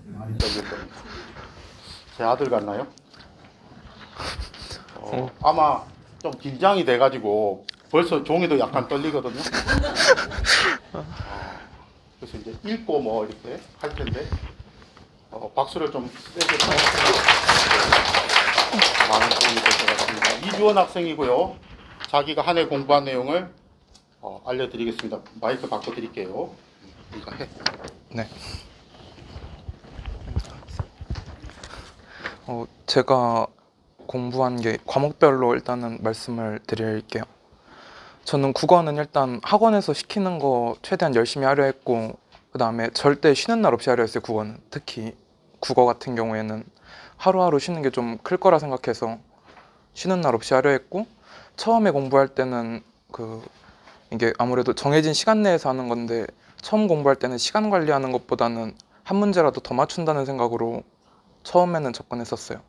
많이 떨릴 겁니다. 제 아들 같나요? 아마 좀 긴장이 돼가지고 벌써 종이도 약간 떨리거든요. 그래서 이제 읽고 뭐 이렇게 할 텐데 박수를 좀 세게 쳐주시면 많은 도움이 될 것 같습니다. 이주원 학생이고요. 자기가 한 해 공부한 내용을 알려드리겠습니다. 마이크 바꿔드릴게요. 이거 해. 네. 제가 공부한 게 과목별로 일단은 말씀을 드릴게요. 저는 국어는 일단 학원에서 시키는 거 최대한 열심히 하려 했고, 그 다음에 절대 쉬는 날 없이 하려 했어요. 국어는 특히 국어 같은 경우에는 하루하루 쉬는 게 좀 클 거라 생각해서 쉬는 날 없이 하려 했고, 처음에 공부할 때는 이게 아무래도 정해진 시간 내에서 하는 건데, 처음 공부할 때는 시간 관리하는 것보다는 한 문제라도 더 맞춘다는 생각으로 처음에는 접근했었어요.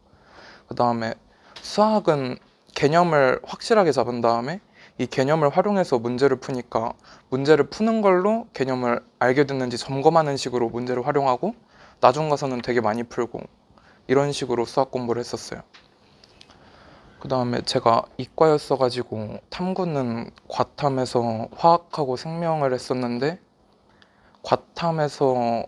그 다음에 수학은 개념을 확실하게 잡은 다음에 이 개념을 활용해서 문제를 푸니까 문제를 푸는 걸로 개념을 알게 됐는지 점검하는 식으로 문제를 활용하고 나중 가서는 되게 많이 풀고 이런 식으로 수학 공부를 했었어요. 그 다음에 제가 이과였어가지고 탐구는 과탐에서 화학하고 생명을 했었는데, 과탐에서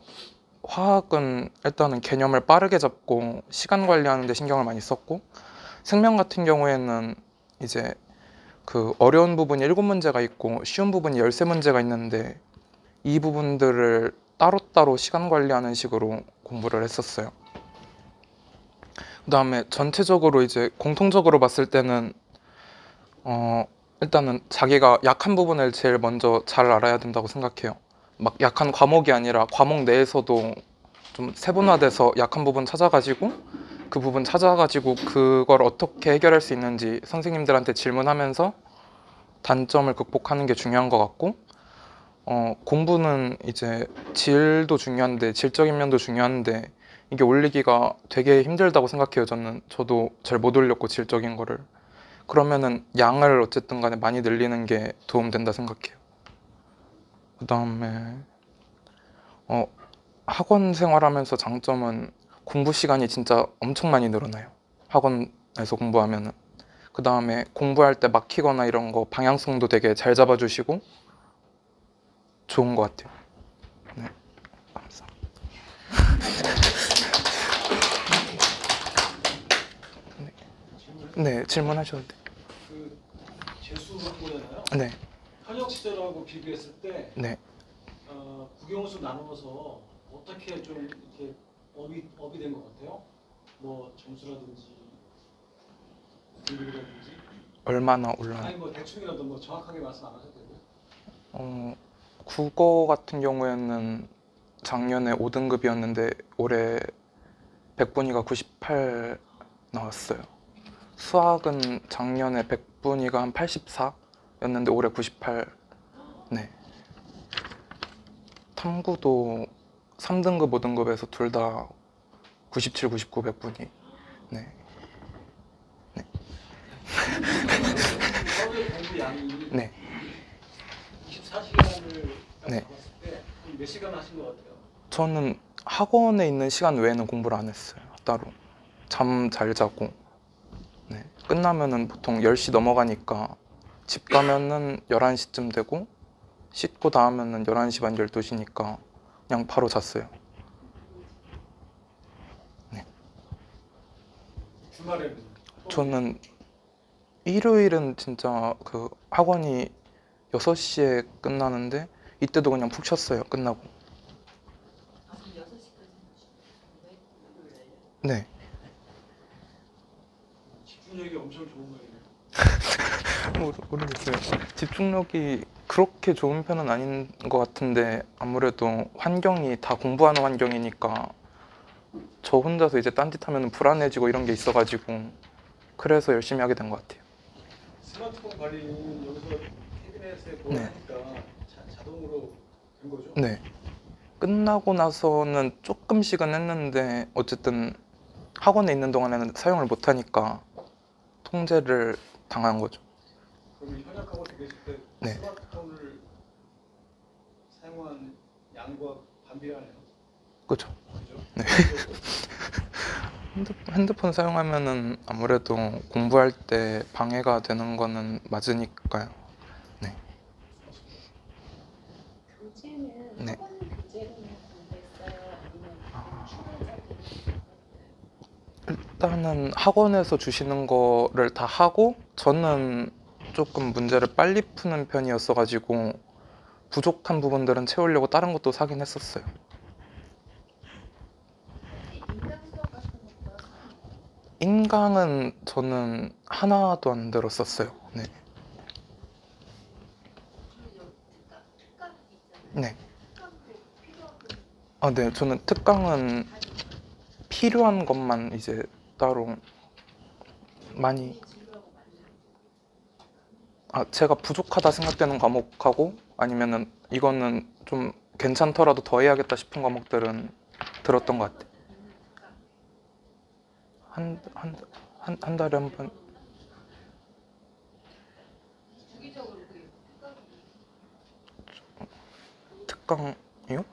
화학은 일단은 개념을 빠르게 잡고 시간 관리하는 데 신경을 많이 썼고, 생명 같은 경우에는 이제 어려운 부분이 7문제가 있고 쉬운 부분이 13문제가 있는데 이 부분들을 따로따로 시간 관리하는 식으로 공부를 했었어요. 그 다음에 전체적으로 이제 공통적으로 봤을 때는 일단은 자기가 약한 부분을 제일 먼저 잘 알아야 된다고 생각해요. 막 약한 과목이 아니라 과목 내에서도 좀 세분화돼서 약한 부분 찾아가지고 그 부분 찾아가지고 그걸 어떻게 해결할 수 있는지 선생님들한테 질문하면서 단점을 극복하는 게 중요한 것 같고, 공부는 이제 질도 중요한데 질적인 면도 중요한데 이게 올리기가 되게 힘들다고 생각해요. 저도 잘 못 올렸고 질적인 거를. 그러면은 양을 어쨌든 간에 많이 늘리는 게 도움된다 생각해요. 그 다음에 학원 생활하면서 장점은 공부 시간이 진짜 엄청 많이 늘어나요. 학원에서 공부하면은. 그 다음에 공부할 때 막히거나 이런 거 방향성도 되게 잘 잡아주시고 좋은 것 같아요. 네, 감사합니다. 네, 질문하셔도 돼요. 재수 공부잖아요. 네. 현역 시절하고 비교했을 때 네. 국영수 나누어서 어떻게 좀 이렇게 업이 된 것 같아요? 뭐 점수라든지 등급이라든지. 얼마나 올라? 아니 뭐 대충이라도 뭐 정확하게 말씀 안 하셔도 되고요. 국어 같은 경우에는 작년에 5등급이었는데 올해 100분위가 98 나왔어요. 수학은 작년에 100분위가 한 84였는데 올해 98. 네. 탐구도 3등급, 5등급에서 둘 다 97, 99, 100분위. 네. 네. 하루에 공부 양이 네. 24시간을 네. 잡았을 때 몇 시간 하신 것 같아요? 저는 학원에 있는 시간 외에는 공부를 안 했어요. 따로. 잠 잘 자고. 네. 끝나면은 보통 10시 넘어가니까 집 가면은 11시쯤 되고 씻고 나오면은 11시 반, 12시니까 그냥 바로 잤어요. 네. 주말에는? 저는 일요일은 진짜 학원이 6시에 끝나는데 이때도 그냥 푹 쉬었어요. 끝나고. 네. 집중력이 엄청 좋은 거예요. 모르겠어요. 집중력이 그렇게 좋은 편은 아닌 것 같은데 아무래도 환경이 다 공부하는 환경이니까 저 혼자서 이제 딴짓하면 불안해지고 이런 게 있어가지고 그래서 열심히 하게 된 것 같아요. 스마트폰 관리는 여기서 캐비넷에 보호하니까 자동으로 된 거죠? 네. 끝나고 나서는 조금씩은 했는데 어쨌든 학원에 있는 동안에는 사용을 못하니까 통제를 당한 거죠. 그럼 현역하고 계실 때 네. 스마트폰을 사용한 양과 반비례하네요. 그렇죠. 그죠? 핸드폰 사용하면은 아무래도 공부할 때 방해가 되는 거는 맞으니까요. 교재는 네. 학원 교재로만 공부했어요? 아니면 추가적인 일단은 학원에서 주시는 거를 다 하고 저는 조금 문제를 빨리 푸는 편이었어가지고 부족한 부분들은 채우려고 다른 것도 사긴 했었어요. 인강 수업 같은 것도 하세요? 인강은 저는 하나도 안 들었었어요. 네. 그리고 특강 있잖아요. 네. 특강도 필요한 분 아, 네. 저는 특강은 필요한 것만 이제 따로 많이 진로하고 맞나요? 제가 부족하다 생각되는 과목하고 아니면은 이거는 좀 괜찮더라도 더 해야겠다 싶은 과목들은 들었던 것 같아요. 한 달에 한 번. 주기적으로 그 특강이 특강이요?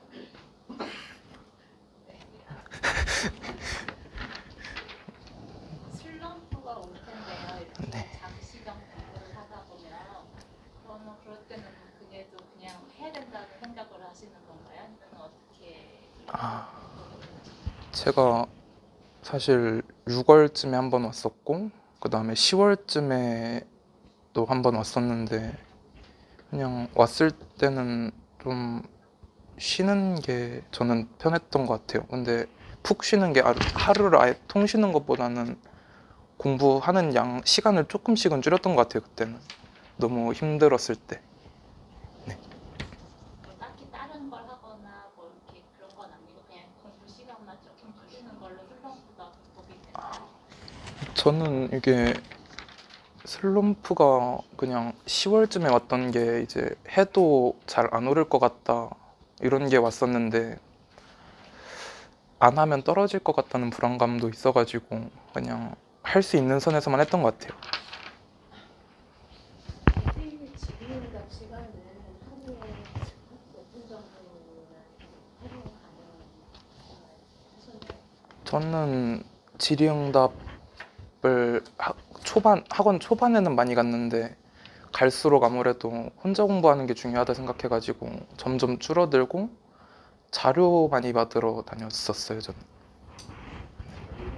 슬럼프가 올 텐데요. 이렇게 네. 장시간 공부를 하다 보면 그러면 그럴 때는 그게 좀 그냥 해야 된다는 생각을 하시는 건가요? 아니면 어떻게? 제가 사실 6월쯤에 한 번 왔었고 그 다음에 10월쯤에 또 한 번 왔었는데 그냥 왔을 때는 좀 쉬는 게 저는 편했던 것 같아요. 근데 푹 쉬는 게 하루를 아예 통 쉬는 것보다는 공부하는 시간을 조금씩은 줄였던 것 같아요. 그때는 너무 힘들었을 때. 뭐 딱히 다른 걸 하거나 뭐 이렇게 그런 건 아니고 그냥 공부 시간만 조금 줄이는 걸로 슬럼프가 극복이 되나요? 저는 이게 슬럼프가 그냥 10월쯤에 왔던 게 이제 해도 잘 안 오를 것 같다 이런 게 왔었는데 안 하면 떨어질 것 같다는 불안감도 있어가지고 그냥 할 수 있는 선에서만 했던 것 같아요. 선생님의 지금응답 시간은 하루에 몇 분 정도나 활용 가능하셨나요? 저는 질의응답을 학원 초반에는 많이 갔는데 갈수록 아무래도 혼자 공부하는 게 중요하다 생각해가지고 점점 줄어들고 자료 많이 받으러 다녔었어요. 저는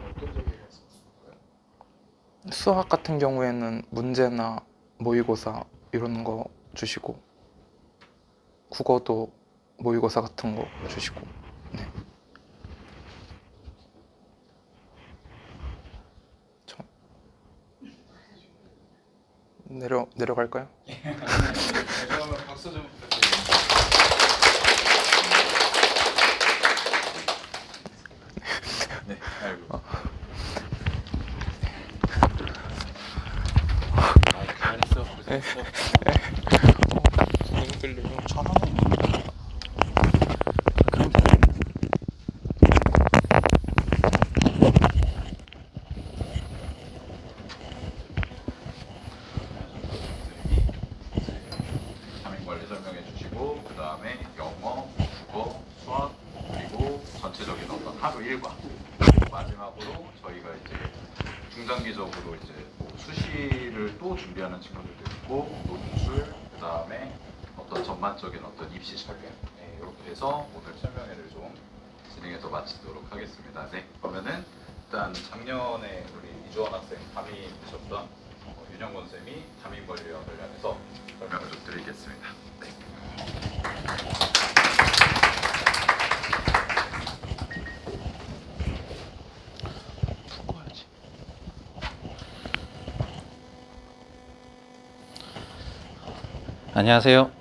어떤 점이 말씀하셨나요? 수학 같은 경우에는 문제나 모의고사 이런 거 주시고 국어도 모의고사 같은 거 주시고. 네. 내려갈까요? 그러면 박수 좀 부탁드립니다. 네, 아이고. 잘했어. 고생했어. 너무 떨려요. 담임 관리 설명해 주시고 그 다음에 영어, 국어, 수학 그리고 전체적인 어떤 하루 일과 마지막으로 저희가 이제 중장기적으로 이제 뭐 수시를 또 준비하는 친구들도 있고 노출 그 다음에 어떤 전반적인 어떤 입시 설명 이렇게 해서 오늘 설명회를 좀 진행해서 마치도록 하겠습니다. 네, 그러면은 일단 작년에 우리 이주원 학생 담임이셨던 윤영권 쌤이 담임관리와 관련해서 설명을 좀 드리겠습니다. 네. 안녕하세요.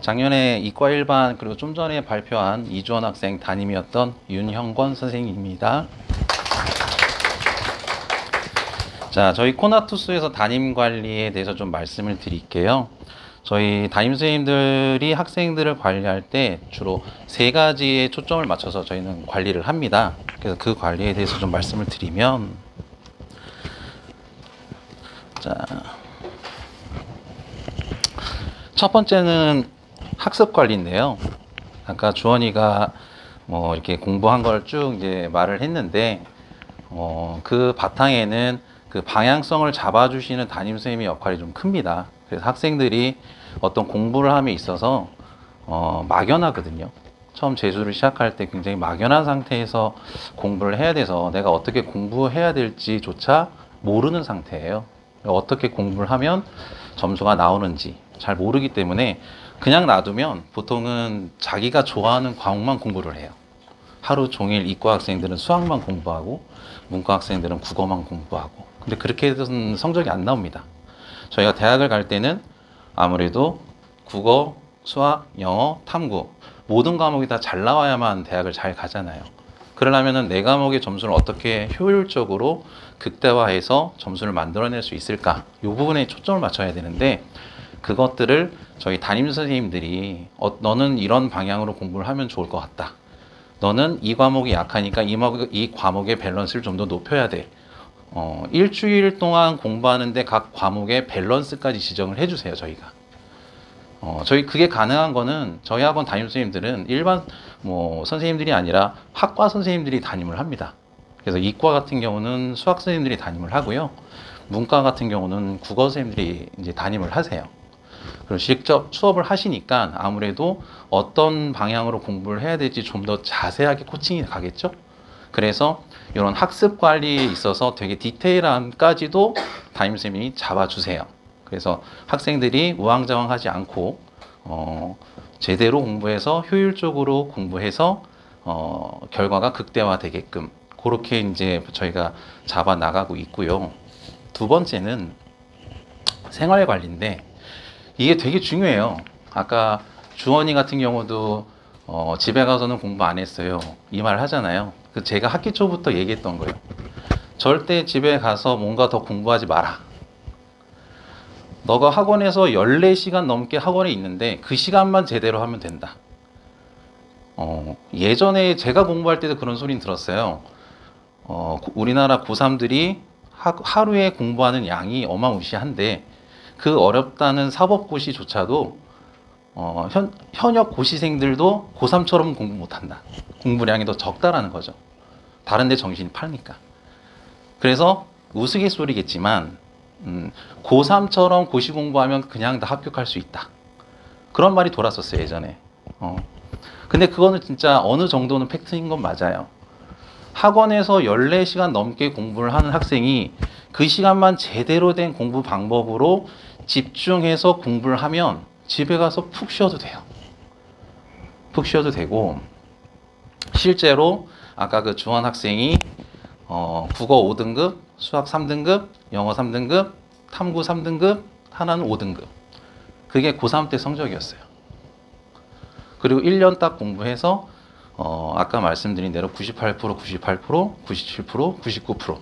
작년에 이과 1반 그리고 좀 전에 발표한 이주원 학생 담임이었던 윤형권 선생님입니다. 자, 저희 코나투스에서 담임 관리에 대해서 좀 말씀을 드릴게요. 저희 담임 선생님들이 학생들을 관리할 때 주로 3가지에 초점을 맞춰서 저희는 관리를 합니다. 그래서 그 관리에 대해서 좀 말씀을 드리면, 자, 첫 번째는 학습 관리인데요. 아까 주원이가 뭐 이렇게 공부한 걸 쭉 이제 말을 했는데 그 바탕에는 그 방향성을 잡아주시는 담임 선생님의 역할이 좀 큽니다. 그래서 학생들이 어떤 공부를 함에 있어서 막연하거든요. 처음 재수를 시작할 때 굉장히 막연한 상태에서 공부를 해야 돼서 내가 어떻게 공부해야 될지조차 모르는 상태예요. 어떻게 공부를 하면 점수가 나오는지 잘 모르기 때문에 그냥 놔두면 보통은 자기가 좋아하는 과목만 공부를 해요. 하루 종일 이과 학생들은 수학만 공부하고 문과 학생들은 국어만 공부하고. 근데 그렇게 해서는 성적이 안 나옵니다. 저희가 대학을 갈 때는 아무래도 국어, 수학, 영어, 탐구 모든 과목이 다 잘 나와야만 대학을 잘 가잖아요. 그러려면 네 과목의 점수를 어떻게 효율적으로 극대화해서 점수를 만들어낼 수 있을까? 이 부분에 초점을 맞춰야 되는데 그것들을 저희 담임 선생님들이 너는 이런 방향으로 공부를 하면 좋을 것 같다. 너는 이 과목이 약하니까 이 과목의 밸런스를 좀 더 높여야 돼. 일주일 동안 공부하는데 각 과목의 밸런스까지 지정을 해주세요, 저희가. 저희 그게 가능한 거는 저희 학원 담임 선생님들은 일반 뭐 선생님들이 아니라 학과 선생님들이 담임을 합니다. 그래서 이과 같은 경우는 수학 선생님들이 담임을 하고요. 문과 같은 경우는 국어 선생님들이 이제 담임을 하세요. 그리고 직접 수업을 하시니까 아무래도 어떤 방향으로 공부를 해야 될지 좀 더 자세하게 코칭이 가겠죠. 그래서 이런 학습 관리에 있어서 되게 디테일한까지도 담임 선생님이 잡아주세요. 그래서 학생들이 우왕좌왕하지 않고 제대로 공부해서 효율적으로 공부해서 결과가 극대화되게끔 그렇게 이제 저희가 잡아 나가고 있고요. 두 번째는 생활 관리인데 이게 되게 중요해요. 아까 주원이 같은 경우도 집에 가서는 공부 안 했어요. 이 말 하잖아요. 제가 학기 초부터 얘기했던 거예요. 절대 집에 가서 뭔가 더 공부하지 마라. 너가 학원에서 14시간 넘게 학원에 있는데 그 시간만 제대로 하면 된다. 예전에 제가 공부할 때도 그런 소리는 들었어요. 우리나라 고3들이 하루에 공부하는 양이 어마무시한데 그 어렵다는 사법고시조차도 현역 고시생들도 고3처럼 공부 못한다. 공부량이 더 적다라는 거죠. 다른 데 정신이 파니까. 그래서 우스갯소리겠지만 고3처럼 고시 공부하면 그냥 다 합격할 수 있다. 그런 말이 돌았었어요, 예전에. 근데 그거는 진짜 어느 정도는 팩트인 건 맞아요. 학원에서 14시간 넘게 공부를 하는 학생이 그 시간만 제대로 된 공부 방법으로 집중해서 공부를 하면 집에 가서 푹 쉬어도 돼요. 푹 쉬어도 되고 실제로 아까 그 주원 학생이 국어 5등급, 수학 3등급, 영어 3등급, 탐구 3등급, 하나는 5등급. 그게 고3 때 성적이었어요. 그리고 1년 딱 공부해서 아까 말씀드린 대로 98%, 98%, 97%, 99%.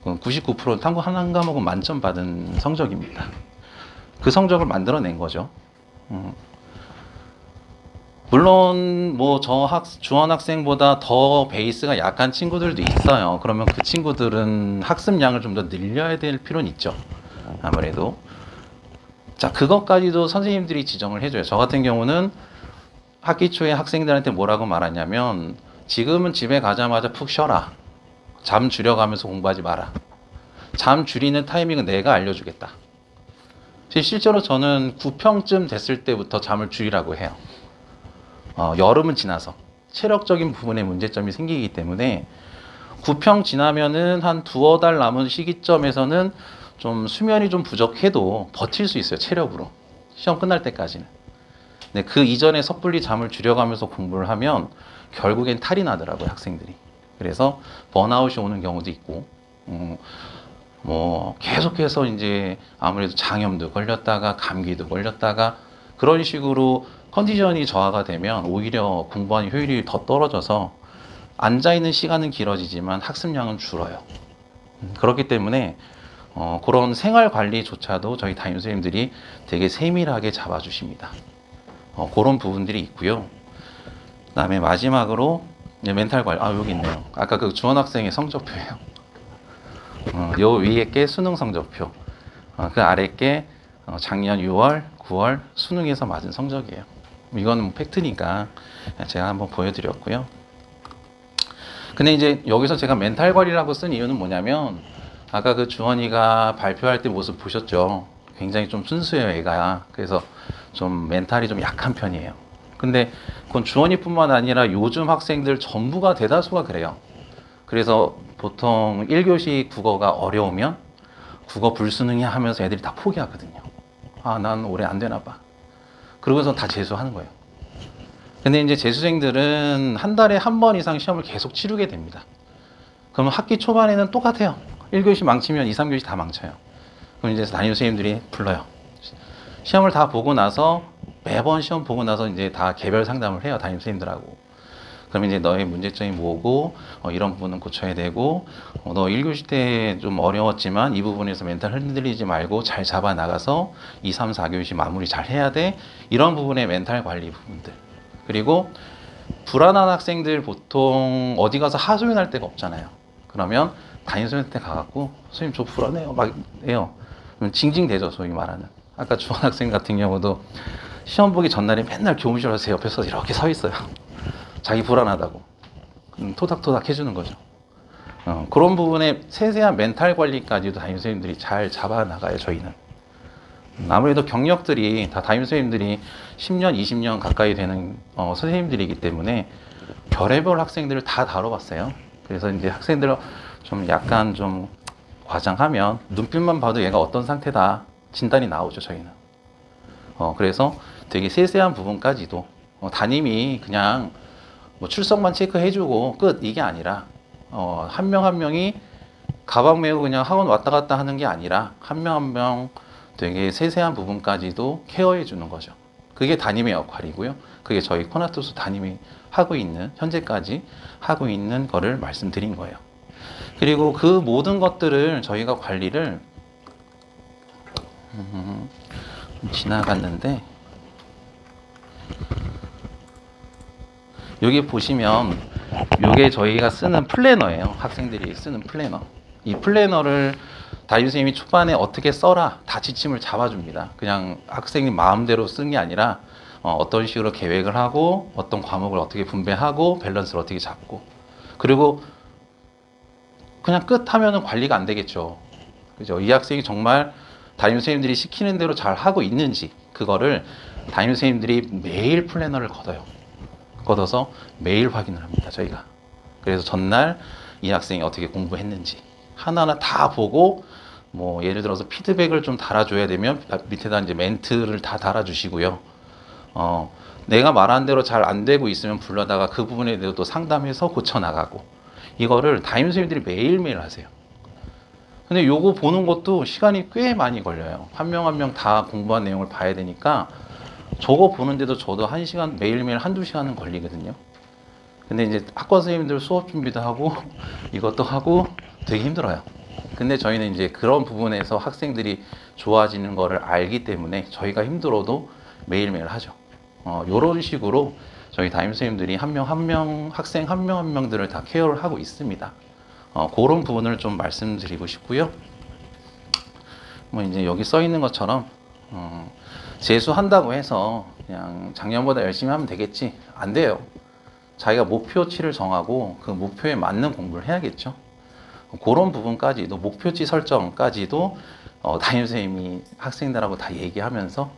99%는 탐구 한 과목은 만점 받은 성적입니다. 그 성적을 만들어낸 거죠. 물론 뭐 주원 학생보다 더 베이스가 약한 친구들도 있어요. 그러면 그 친구들은 학습량을 좀 더 늘려야 될 필요는 있죠. 아무래도. 자, 그것까지도 선생님들이 지정을 해줘요. 저 같은 경우는 학기 초에 학생들한테 뭐라고 말하냐면 지금은 집에 가자마자 푹 쉬어라. 잠 줄여가면서 공부하지 마라. 잠 줄이는 타이밍은 내가 알려주겠다. 실제로 저는 9평쯤 됐을 때부터 잠을 줄이라고 해요. 여름은 지나서 체력적인 부분에 문제점이 생기기 때문에 9평 지나면은 한 두어 달 남은 시기점에서는 좀 수면이 좀 부족해도 버틸 수 있어요, 체력으로. 시험 끝날 때까지는. 근데 그 이전에 섣불리 잠을 줄여가면서 공부를 하면 결국엔 탈이 나더라고요, 학생들이. 그래서 번아웃이 오는 경우도 있고, 뭐 계속해서 이제 아무래도 장염도 걸렸다가 감기도 걸렸다가 그런 식으로 컨디션이 저하가 되면 오히려 공부하는 효율이 더 떨어져서 앉아있는 시간은 길어지지만 학습량은 줄어요. 그렇기 때문에 그런 생활 관리조차도 저희 담임 선생님들이 되게 세밀하게 잡아주십니다. 그런 부분들이 있고요. 그 다음에 마지막으로 멘탈 관리. 여기 있네요. 아까 그 주원 학생의 성적표예요. 요 위에 게 수능 성적표. 그 아래 게 작년 6월, 9월 수능에서 맞은 성적이에요. 이거는 뭐 팩트니까 제가 한번 보여드렸고요. 근데 이제 여기서 제가 멘탈 관리라고 쓴 이유는 뭐냐면 아까 그 주원이가 발표할 때 모습 보셨죠? 굉장히 좀 순수해요, 애가. 그래서 좀 멘탈이 좀 약한 편이에요. 근데 그건 주원이뿐만 아니라 요즘 학생들 전부가 대다수가 그래요. 그래서 보통 1교시 국어가 어려우면 국어 불수능이야 하면서 애들이 다 포기하거든요. 아, 난 올해 안 되나 봐. 그러고서 다 재수하는 거예요. 근데 이제 재수생들은 한 달에 한 번 이상 시험을 계속 치르게 됩니다. 그러면 학기 초반에는 똑같아요. 1교시 망치면 2, 3교시 다 망쳐요. 그럼 이제 담임선생님들이 불러요. 시험을 다 보고 나서 매번 시험 보고 나서 이제 다 개별 상담을 해요. 담임선생님들하고. 그러면 이제 너의 문제점이 뭐고 이런 부분은 고쳐야 되고 너 1교시 때 좀 어려웠지만 이 부분에서 멘탈 흔들리지 말고 잘 잡아 나가서 2, 3, 4교시 마무리 잘 해야 돼. 이런 부분의 멘탈 관리 부분들. 그리고 불안한 학생들 보통 어디 가서 하소연할 데가 없잖아요. 그러면 담임선생님한테 가갖고 선생님 저 불안해요 막 해요. 그럼 징징대죠, 소위 말하는. 아까 주원 학생 같은 경우도 시험 보기 전날에 맨날 교무실 와서 제 옆에서 이렇게 서 있어요. 자기 불안하다고. 토닥토닥 해주는 거죠. 그런 부분에 세세한 멘탈 관리까지도 담임선생님들이 잘 잡아나가요, 저희는. 아무래도 경력들이 다 담임선생님들이 10년, 20년 가까이 되는 선생님들이기 때문에 별의별 학생들을 다 다뤄봤어요. 그래서 이제 학생들 좀 약간 좀 과장하면 눈빛만 봐도 얘가 어떤 상태다 진단이 나오죠, 저희는. 그래서 되게 세세한 부분까지도 담임이 그냥 뭐 출석만 체크해주고 끝 이게 아니라 한 명 한 명이 가방 메고 그냥 학원 왔다 갔다 하는 게 아니라 한 명 한 명 되게 세세한 부분까지도 케어해 주는 거죠. 그게 담임의 역할이고요. 그게 저희 코나투스 담임이 하고 있는 현재까지 하고 있는 거를 말씀드린 거예요. 그리고 그 모든 것들을 저희가 관리를 지나갔는데 여기 보시면 이게 저희가 쓰는 플래너예요. 학생들이 쓰는 플래너. 이 플래너를 담임선생님이 초반에 어떻게 써라 다 지침을 잡아줍니다. 그냥 학생이 마음대로 쓴 게 아니라 어떤 식으로 계획을 하고 어떤 과목을 어떻게 분배하고 밸런스를 어떻게 잡고 그리고 그냥 끝 하면은 관리가 안 되겠죠. 그죠? 이 학생이 정말 담임선생님들이 시키는 대로 잘 하고 있는지 그거를 담임선생님들이 매일 플래너를 걷어서 매일 확인을 합니다, 저희가. 그래서 전날 이 학생이 어떻게 공부했는지 하나하나 다 보고 뭐 예를 들어서 피드백을 좀 달아줘야 되면 밑에다 이제 멘트를 다 달아주시고요. 내가 말한 대로 잘 안 되고 있으면 불러다가 그 부분에 대해서 또 상담해서 고쳐나가고 이거를 담임선생님들이 매일매일 하세요. 근데 요거 보는 것도 시간이 꽤 많이 걸려요. 한 명 한 명 다 공부한 내용을 봐야 되니까 저거 보는데도 저도 1시간 매일매일 1~2시간은 걸리거든요. 근데 이제 학과 선생님들 수업 준비도 하고 이것도 하고 되게 힘들어요. 근데 저희는 이제 그런 부분에서 학생들이 좋아지는 거를 알기 때문에 저희가 힘들어도 매일매일 하죠. 요런 식으로 저희 담임선생님들이 한 명 한 명 학생 한 명 한 명들을 다 케어를 하고 있습니다. 그런 부분을 좀 말씀드리고 싶고요. 뭐 이제 여기 써 있는 것처럼 재수한다고 해서 그냥 작년보다 열심히 하면 되겠지? 안 돼요. 자기가 목표치를 정하고 그 목표에 맞는 공부를 해야겠죠. 그런 부분까지도 목표치 설정까지도 담임선생님이 학생들하고 다 얘기하면서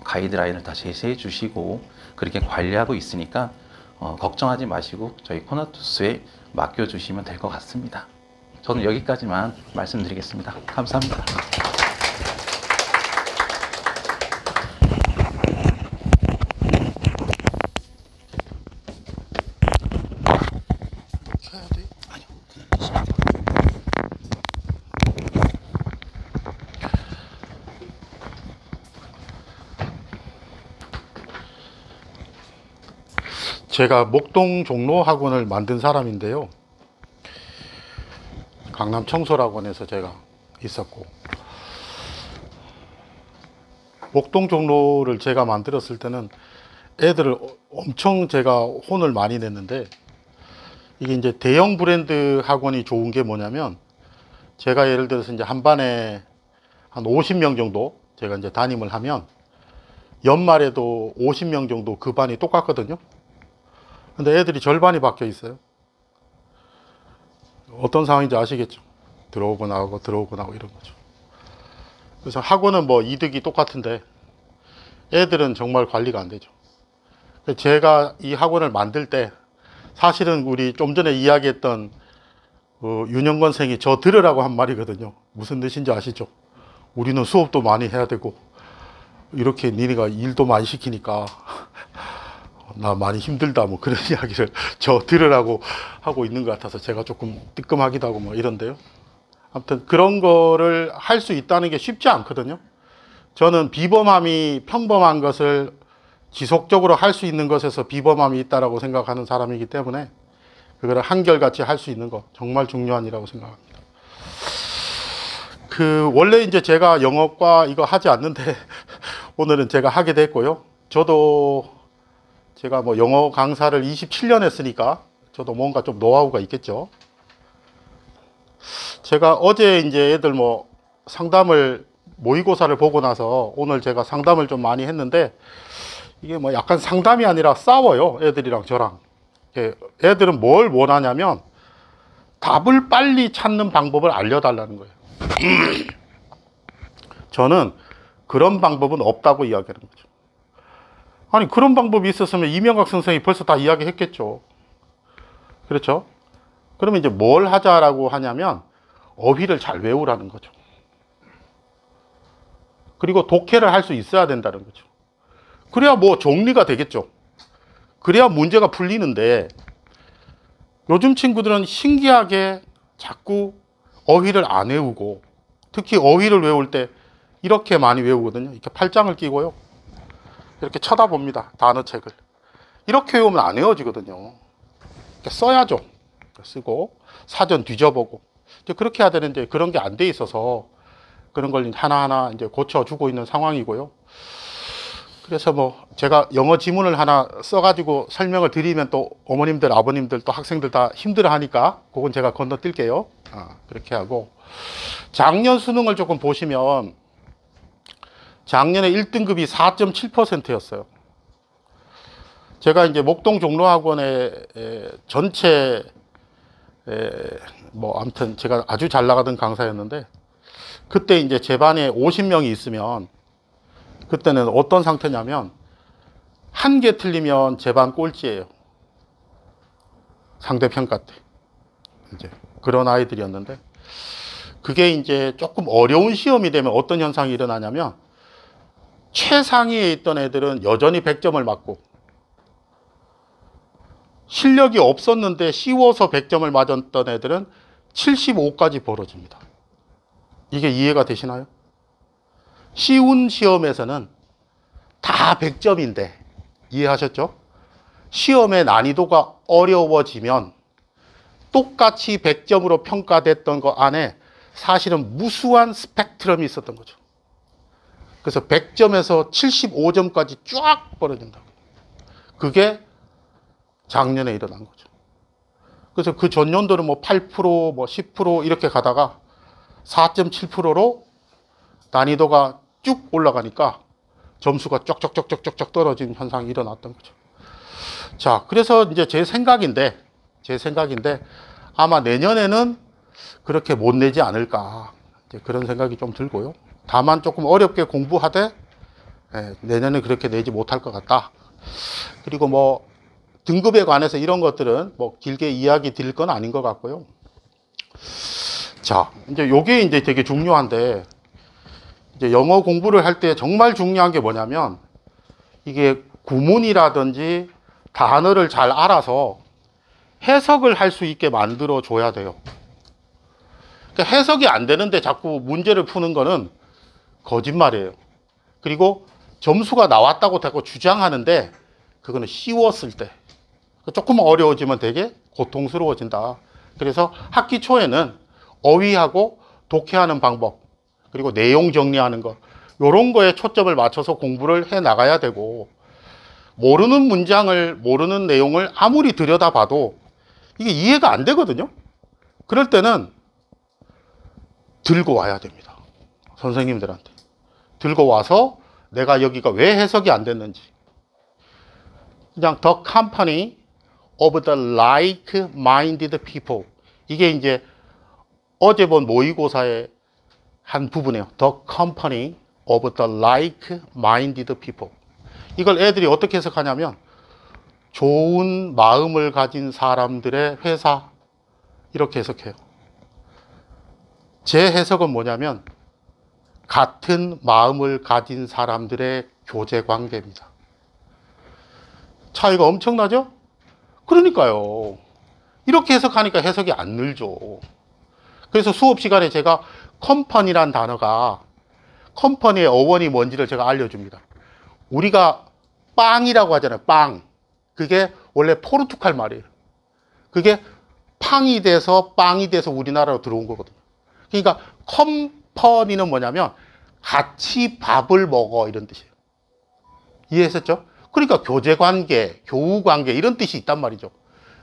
가이드라인을 다 제시해 주시고 그렇게 관리하고 있으니까 걱정하지 마시고 저희 코나투스에 맡겨주시면 될 것 같습니다. 저는 여기까지만 말씀드리겠습니다. 감사합니다. 제가 목동 종로 학원을 만든 사람인데요. 강남 청솔학원에서 제가 있었고 목동 종로를 제가 만들었을 때는 애들을 엄청 제가 혼을 많이 냈는데 이게 이제 대형 브랜드 학원이 좋은 게 뭐냐면 제가 예를 들어서 이제 한 반에 한 50명 정도 제가 이제 담임을 하면 연말에도 50명 정도 그 반이 똑같거든요. 근데 애들이 절반이 바뀌어 있어요. 어떤 상황인지 아시겠죠? 들어오고 나오고 들어오고 나오고 이런 거죠. 그래서 학원은 뭐 이득이 똑같은데 애들은 정말 관리가 안 되죠. 제가 이 학원을 만들 때 사실은 우리 좀 전에 이야기했던 윤영건 선생이 저 들으라고 한 말이거든요. 무슨 뜻인지 아시죠? 우리는 수업도 많이 해야 되고 이렇게 니네가 일도 많이 시키니까 나 많이 힘들다 뭐 그런 이야기를 저 들으라고 하고 있는 것 같아서 제가 조금 뜨끔하기도 하고 뭐 이런데요. 아무튼 그런 거를 할 수 있다는 게 쉽지 않거든요. 저는 비범함이 평범한 것을 지속적으로 할 수 있는 것에서 비범함이 있다라고 생각하는 사람이기 때문에 그거를 한결같이 할 수 있는 거 정말 중요한 일이라고 생각합니다. 원래 이제 제가 영어과 이거 하지 않는데 오늘은 제가 하게 됐고요. 저도 제가 뭐 영어 강사를 27년 했으니까 저도 뭔가 좀 노하우가 있겠죠. 제가 어제 이제 애들 뭐 상담을 모의고사를 보고 나서 오늘 제가 상담을 좀 많이 했는데 이게 뭐 약간 상담이 아니라 싸워요. 애들이랑 저랑. 애들은 뭘 원하냐면 답을 빨리 찾는 방법을 알려달라는 거예요. 저는 그런 방법은 없다고 이야기하는 거죠. 아니 그런 방법이 있었으면 이명박 선생이 벌써 다 이야기했겠죠. 그렇죠? 그러면 이제 뭘 하자라고 하냐면 어휘를 잘 외우라는 거죠. 그리고 독해를 할 수 있어야 된다는 거죠. 그래야 뭐 정리가 되겠죠. 그래야 문제가 풀리는데 요즘 친구들은 신기하게 자꾸 어휘를 안 외우고 특히 어휘를 외울 때 이렇게 많이 외우거든요. 이렇게 팔짱을 끼고요. 이렇게 쳐다봅니다. 단어책을. 이렇게 외우면 안 외워지거든요. 이렇게 써야죠. 쓰고 사전 뒤져보고 이제 그렇게 해야 되는데 그런 게 안 돼 있어서 그런 걸 하나하나 이제 고쳐주고 있는 상황이고요. 그래서 뭐 제가 영어 지문을 하나 써가지고 설명을 드리면 또 어머님들, 아버님들, 또 학생들 다 힘들어 하니까 그건 제가 건너뛸게요. 그렇게 하고 작년 수능을 조금 보시면 작년에 1등급이 4.7%였어요. 제가 이제 목동 종로학원의 전체 뭐 아무튼 제가 아주 잘 나가던 강사였는데 그때 이제 제 반에 50명이 있으면 그때는 어떤 상태냐면 한 개 틀리면 제 반 꼴찌예요. 상대평가 때. 이제 그런 아이들이었는데 그게 이제 조금 어려운 시험이 되면 어떤 현상이 일어나냐면 최상위에 있던 애들은 여전히 100점을 맞고 실력이 없었는데 쉬워서 100점을 맞았던 애들은 75까지 벌어집니다. 이게 이해가 되시나요? 쉬운 시험에서는 다 100점인데 이해하셨죠? 시험의 난이도가 어려워지면 똑같이 100점으로 평가됐던 거 안에 사실은 무수한 스펙트럼이 있었던 거죠. 그래서 100점에서 75점까지 쫙 벌어진다고. 그게 작년에 일어난 거죠. 그래서 그 전년도는 뭐 8%, 뭐 10% 이렇게 가다가 4.7%로 난이도가 쭉 올라가니까 점수가 쩍쩍쩍쩍쩍 떨어지는 현상이 일어났던 거죠. 자, 그래서 이제 제 생각인데 아마 내년에는 그렇게 못 내지 않을까. 이제 그런 생각이 좀 들고요. 다만 조금 어렵게 공부하되 내년에 그렇게 내지 못할 것 같다. 그리고 뭐 등급에 관해서 이런 것들은 뭐 길게 이야기 드릴 건 아닌 것 같고요. 자, 이제 요게 이제 되게 중요한데 이제 영어 공부를 할 때 정말 중요한 게 뭐냐면 이게 구문이라든지 단어를 잘 알아서 해석을 할 수 있게 만들어 줘야 돼요. 그러니까 해석이 안 되는데 자꾸 문제를 푸는 거는 거짓말이에요. 그리고 점수가 나왔다고 자꾸 주장하는데 그거는 쉬웠을 때 조금 어려워지면 되게 고통스러워진다. 그래서 학기 초에는 어휘하고 독해하는 방법 그리고 내용 정리하는 거 이런 거에 초점을 맞춰서 공부를 해 나가야 되고 모르는 문장을 모르는 내용을 아무리 들여다봐도 이게 이해가 안 되거든요. 그럴 때는 들고 와야 됩니다. 선생님들한테 들고 와서 내가 여기가 왜 해석이 안 됐는지. 그냥 the company of the like-minded people. 이게 이제 어제 본 모의고사의 한 부분이에요. The company of the like-minded people. 이걸 애들이 어떻게 해석하냐면 좋은 마음을 가진 사람들의 회사 이렇게 해석해요. 제 해석은 뭐냐면 같은 마음을 가진 사람들의 교제 관계입니다. 차이가 엄청나죠? 그러니까요. 이렇게 해석하니까 해석이 안 늘죠. 그래서 수업 시간에 제가 컴퍼니란 단어가 컴퍼니의 어원이 뭔지를 제가 알려줍니다. 우리가 빵이라고 하잖아요. 빵. 그게 원래 포르투갈 말이에요. 그게 팡이 돼서 빵이 돼서 우리나라로 들어온 거거든요. 그러니까 컴퍼니는 뭐냐면 같이 밥을 먹어 이런 뜻이에요. 이해하셨죠? 그러니까 교제관계, 교우관계 이런 뜻이 있단 말이죠.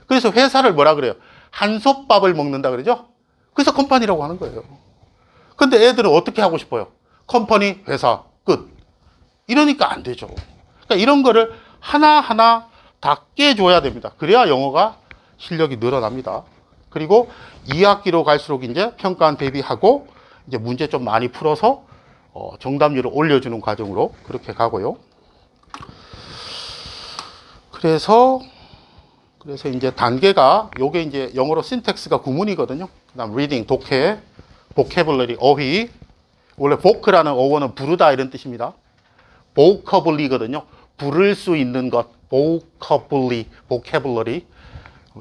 그래서 회사를 뭐라 그래요? 한솥밥을 먹는다 그러죠? 그래서 컴퍼니라고 하는 거예요. 근데 애들은 어떻게 하고 싶어요? 컴퍼니, 회사, 끝. 이러니까 안 되죠. 그러니까 이런 거를 하나하나 다 깨줘야 됩니다. 그래야 영어가 실력이 늘어납니다. 그리고 2학기로 갈수록 이제 평가원 대비하고 이제 문제 좀 많이 풀어서 정답률을 올려주는 과정으로 그렇게 가고요. 그래서 이제 단계가 요게 이제 영어로 신텍스가 구문이거든요. 그다음 리딩, 독해, 보캐블러리, 어휘. 원래 보크라는 어원은 부르다 이런 뜻입니다. 보커블리거든요. 부를 수 있는 것, 보커블리, 보캐블러리.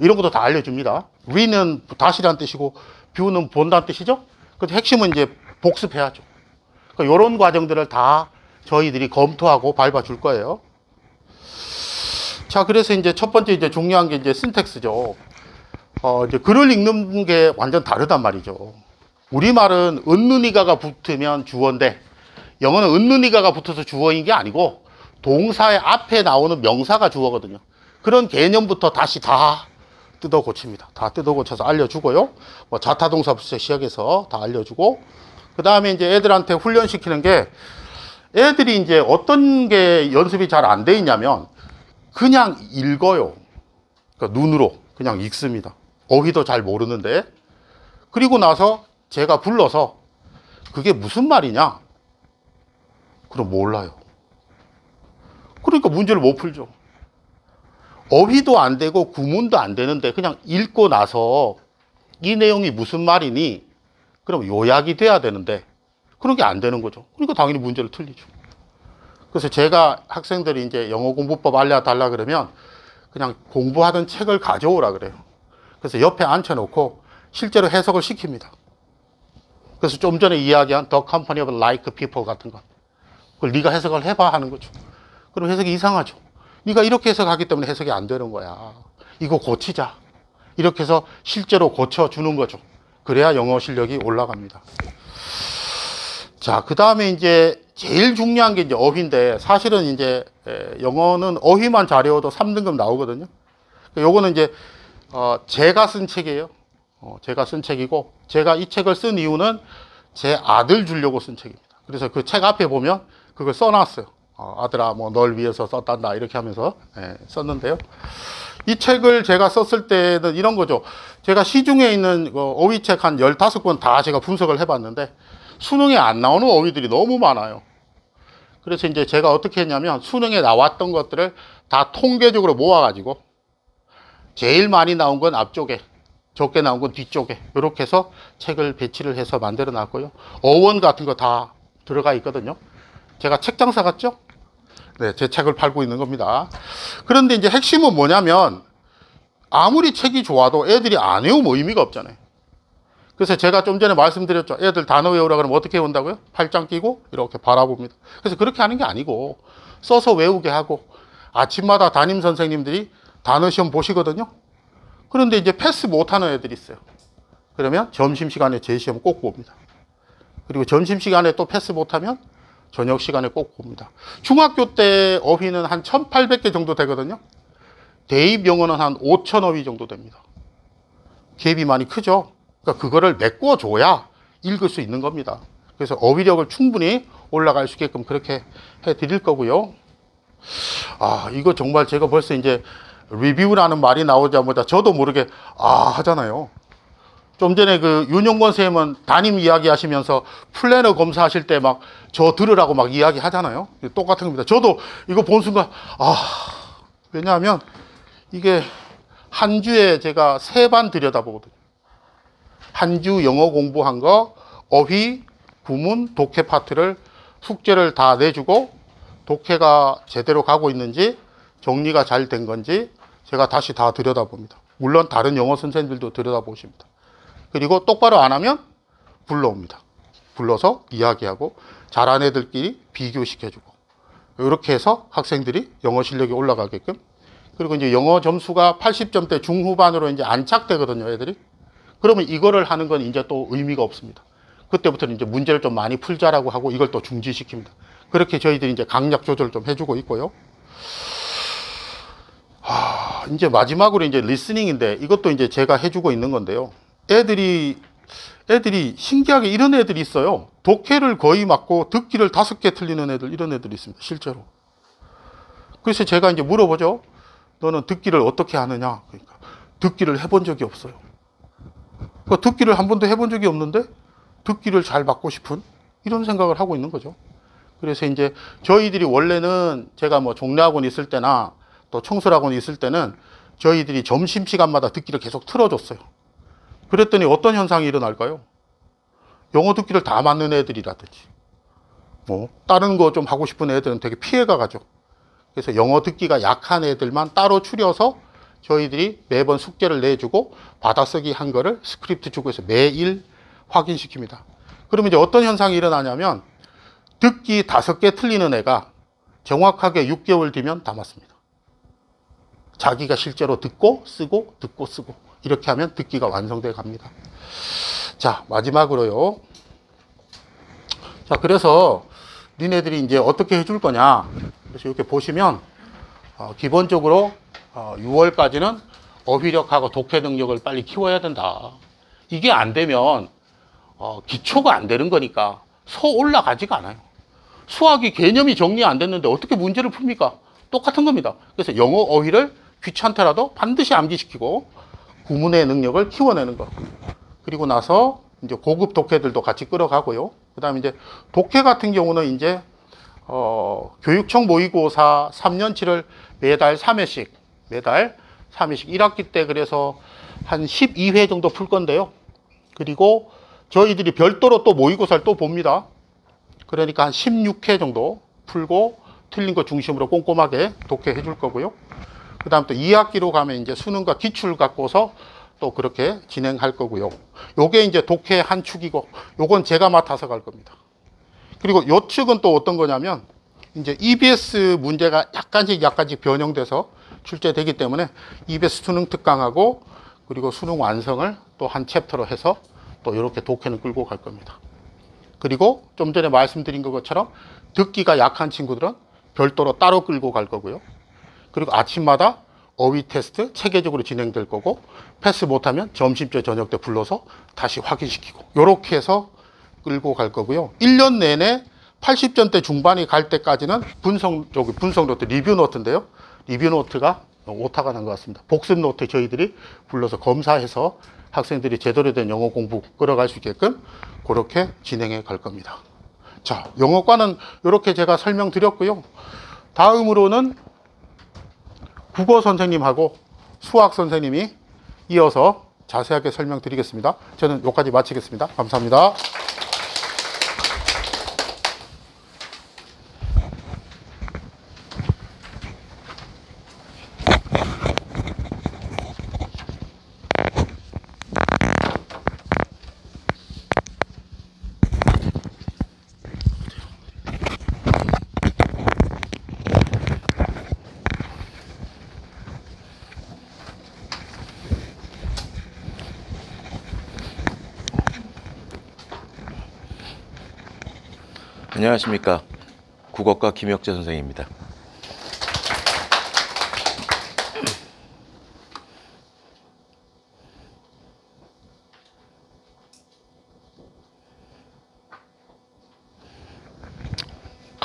이런 것도 다 알려줍니다. re는 다시란 뜻이고 뷰는 본다는 뜻이죠. 근데 핵심은 이제 복습해야죠. 그러니까 이런 과정들을 다 저희들이 검토하고 밟아줄 거예요. 자, 그래서 이제 첫 번째 이제 중요한 게 이제 신텍스죠. 이제 글을 읽는 게 완전 다르단 말이죠. 우리말은 은느니가가 붙으면 주어인데 영어는 은느니가가 붙어서 주어인 게 아니고 동사의 앞에 나오는 명사가 주어거든요. 그런 개념부터 다시 다 뜯어 고칩니다. 다 뜯어 고쳐서 알려주고요. 뭐 자타동사부터 시작해서 다 알려주고, 그 다음에 이제 애들한테 훈련시키는 게, 애들이 이제 어떤 게 연습이 잘 안 돼 있냐면 그냥 읽어요. 그러니까 눈으로 그냥 읽습니다. 어휘도 잘 모르는데. 그리고 나서 제가 불러서 그게 무슨 말이냐? 그럼 몰라요. 그러니까 문제를 못 풀죠. 어휘도 안 되고 구문도 안 되는데 그냥 읽고 나서 이 내용이 무슨 말이니? 그럼 요약이 돼야 되는데 그런 게 안 되는 거죠. 그러니까 당연히 문제를 틀리죠. 그래서 제가 학생들이 이제 영어 공부법 알려달라 그러면 그냥 공부하던 책을 가져오라 그래요. 그래서 옆에 앉혀놓고 실제로 해석을 시킵니다. 그래서 좀 전에 이야기한 The Company of Like People 같은 거. 그걸 네가 해석을 해봐 하는 거죠. 그럼 해석이 이상하죠. 네가 이렇게 해석하기 때문에 해석이 안 되는 거야. 이거 고치자. 이렇게 해서 실제로 고쳐주는 거죠. 그래야 영어 실력이 올라갑니다. 자, 그 다음에 이제 제일 중요한 게 이제 어휘인데, 사실은 이제 영어는 어휘만 잘해도 3등급 나오거든요. 요거는 이제 제가 쓴 책이에요. 제가 쓴 책이고, 제가 이 책을 쓴 이유는 제 아들 주려고 쓴 책입니다. 그래서 그 책 앞에 보면 그걸 써놨어요. 아들아, 뭐 널 위해서 썼단다 이렇게 하면서 썼는데요. 이 책을 제가 썼을 때는 이런 거죠. 제가 시중에 있는 어휘책 한 15권 다 제가 분석을 해봤는데 수능에 안 나오는 어휘들이 너무 많아요. 그래서 이제 제가 어떻게 했냐면 수능에 나왔던 것들을 다 통계적으로 모아가지고 제일 많이 나온 건 앞쪽에, 적게 나온 건 뒤쪽에 이렇게 해서 책을 배치를 해서 만들어 놨고요. 어원 같은 거 다 들어가 있거든요. 제가 책 장사 같죠? 네, 제 책을 팔고 있는 겁니다. 그런데 이제 핵심은 뭐냐면 아무리 책이 좋아도 애들이 안 외우면 의미가 없잖아요. 그래서 제가 좀 전에 말씀드렸죠. 애들 단어 외우라 그러면 어떻게 외운다고요? 팔짱 끼고 이렇게 바라봅니다. 그래서 그렇게 하는 게 아니고 써서 외우게 하고, 아침마다 담임 선생님들이 단어 시험 보시거든요. 그런데 이제 패스 못하는 애들이 있어요. 그러면 점심시간에 제 시험 꼭 봅니다. 그리고 점심시간에 또 패스 못하면 저녁 시간에 꼭 봅니다. 중학교 때 어휘는 한 1800개 정도 되거든요. 대입 영어는 한 5000 어휘 정도 됩니다. 갭이 많이 크죠. 그러니까 그거를 메꿔줘야 읽을 수 있는 겁니다. 그래서 어휘력을 충분히 올라갈 수 있게끔 그렇게 해 드릴 거고요. 이거 정말 제가 벌써 이제 리뷰라는 말이 나오자마자 저도 모르게 하잖아요. 좀 전에 그 윤용권 선생님은 담임 이야기 하시면서 플래너 검사하실 때 막 저 들으라고 막 이야기 하잖아요. 똑같은 겁니다. 저도 이거 본 순간, 왜냐하면 이게 한 주에 제가 3반 들여다보거든요. 한 주 영어 공부한 거, 어휘, 구문, 독해 파트를 숙제를 다 내주고 독해가 제대로 가고 있는지 정리가 잘 된 건지 제가 다시 다 들여다봅니다. 물론 다른 영어 선생님들도 들여다보십니다. 그리고 똑바로 안 하면 불러옵니다. 불러서 이야기하고 잘한 애들끼리 비교시켜주고 이렇게 해서 학생들이 영어 실력이 올라가게끔. 그리고 이제 영어 점수가 80점대 중후반으로 이제 안착되거든요, 애들이. 그러면 이거를 하는 건 이제 또 의미가 없습니다. 그때부터는 이제 문제를 좀 많이 풀자라고 하고 이걸 또 중지시킵니다. 그렇게 저희들이 이제 강약 조절을 좀 해주고 있고요. 이제 마지막으로 이제 리스닝인데 이것도 이제 제가 해주고 있는 건데요. 애들이 신기하게 이런 애들이 있어요. 독해를 거의 맞고 듣기를 5개 틀리는 애들, 이런 애들이 있습니다. 실제로. 그래서 제가 이제 물어보죠. 너는 듣기를 어떻게 하느냐? 그러니까 듣기를 해본 적이 없어요. 그러니까 듣기를 한 번도 해본 적이 없는데 듣기를 잘 받고 싶은 이런 생각을 하고 있는 거죠. 그래서 이제 저희들이 원래는 제가 뭐 종례학원 있을 때나 또 청술학원 있을 때는 저희들이 점심시간마다 듣기를 계속 틀어줬어요. 그랬더니 어떤 현상이 일어날까요? 영어 듣기를 다 맞는 애들이라든지 다른 거 좀 하고 싶은 애들은 되게 피해가 가죠. 그래서 영어 듣기가 약한 애들만 따로 추려서 저희들이 매번 숙제를 내주고 받아쓰기 한 거를 스크립트 주고 해서 매일 확인시킵니다. 그러면 이제 어떤 현상이 일어나냐면 듣기 5개 틀리는 애가 정확하게 6개월 뒤면 다 맞습니다. 자기가 실제로 듣고 쓰고 듣고 쓰고 이렇게 하면 듣기가 완성돼 갑니다. 자, 마지막으로요. 자, 그래서 니네들이 이제 어떻게 해줄 거냐. 그래서 이렇게 보시면 기본적으로 6월까지는 어휘력하고 독해 능력을 빨리 키워야 된다. 이게 안 되면 기초가 안 되는 거니까 올라가지가 않아요. 수학이 개념이 정리 안 됐는데 어떻게 문제를 풉니까? 똑같은 겁니다. 그래서 영어 어휘를 귀찮더라도 반드시 암기시키고 구문의 능력을 키워내는 거. 그리고 나서 이제 고급 독해들도 같이 끌어가고요. 그 다음에 이제 독해 같은 경우는 이제 교육청 모의고사 3년치를 매달 3회씩 1학기 때 그래서 한 12회 정도 풀 건데요. 그리고 저희들이 별도로 또 모의고사를 또 봅니다. 그러니까 한 16회 정도 풀고 틀린 거 중심으로 꼼꼼하게 독해 줄 거고요. 그 다음 또 2학기로 가면 이제 수능과 기출 갖고서 또 그렇게 진행할 거고요. 요게 이제 독해 한 축이고, 요건 제가 맡아서 갈 겁니다. 그리고 요 측은 또 어떤 거냐면, 이제 EBS 문제가 약간씩 변형돼서 출제되기 때문에 EBS 수능 특강하고, 그리고 수능 완성을 또 한 챕터로 해서 또 이렇게 독해는 끌고 갈 겁니다. 그리고 좀 전에 말씀드린 것처럼 듣기가 약한 친구들은 별도로 따로 끌고 갈 거고요. 그리고 아침마다 어휘 테스트 체계적으로 진행될 거고, 패스 못하면 점심때 저녁 때 불러서 다시 확인시키고, 이렇게 해서 끌고 갈 거고요. 1년 내내 80점대 중반이 갈 때까지는 분석 노트, 리뷰 노트인데요. 리뷰 노트가 오타가 난 것 같습니다. 복습 노트 저희들이 불러서 검사해서 학생들이 제대로 된 영어 공부 끌어갈 수 있게끔 그렇게 진행해 갈 겁니다. 자, 영어과는 이렇게 제가 설명드렸고요. 다음으로는 국어 선생님하고 수학 선생님이 이어서 자세하게 설명드리겠습니다. 저는 여기까지 마치겠습니다. 감사합니다. 안녕하십니까. 국어과 김혁재 선생입니다.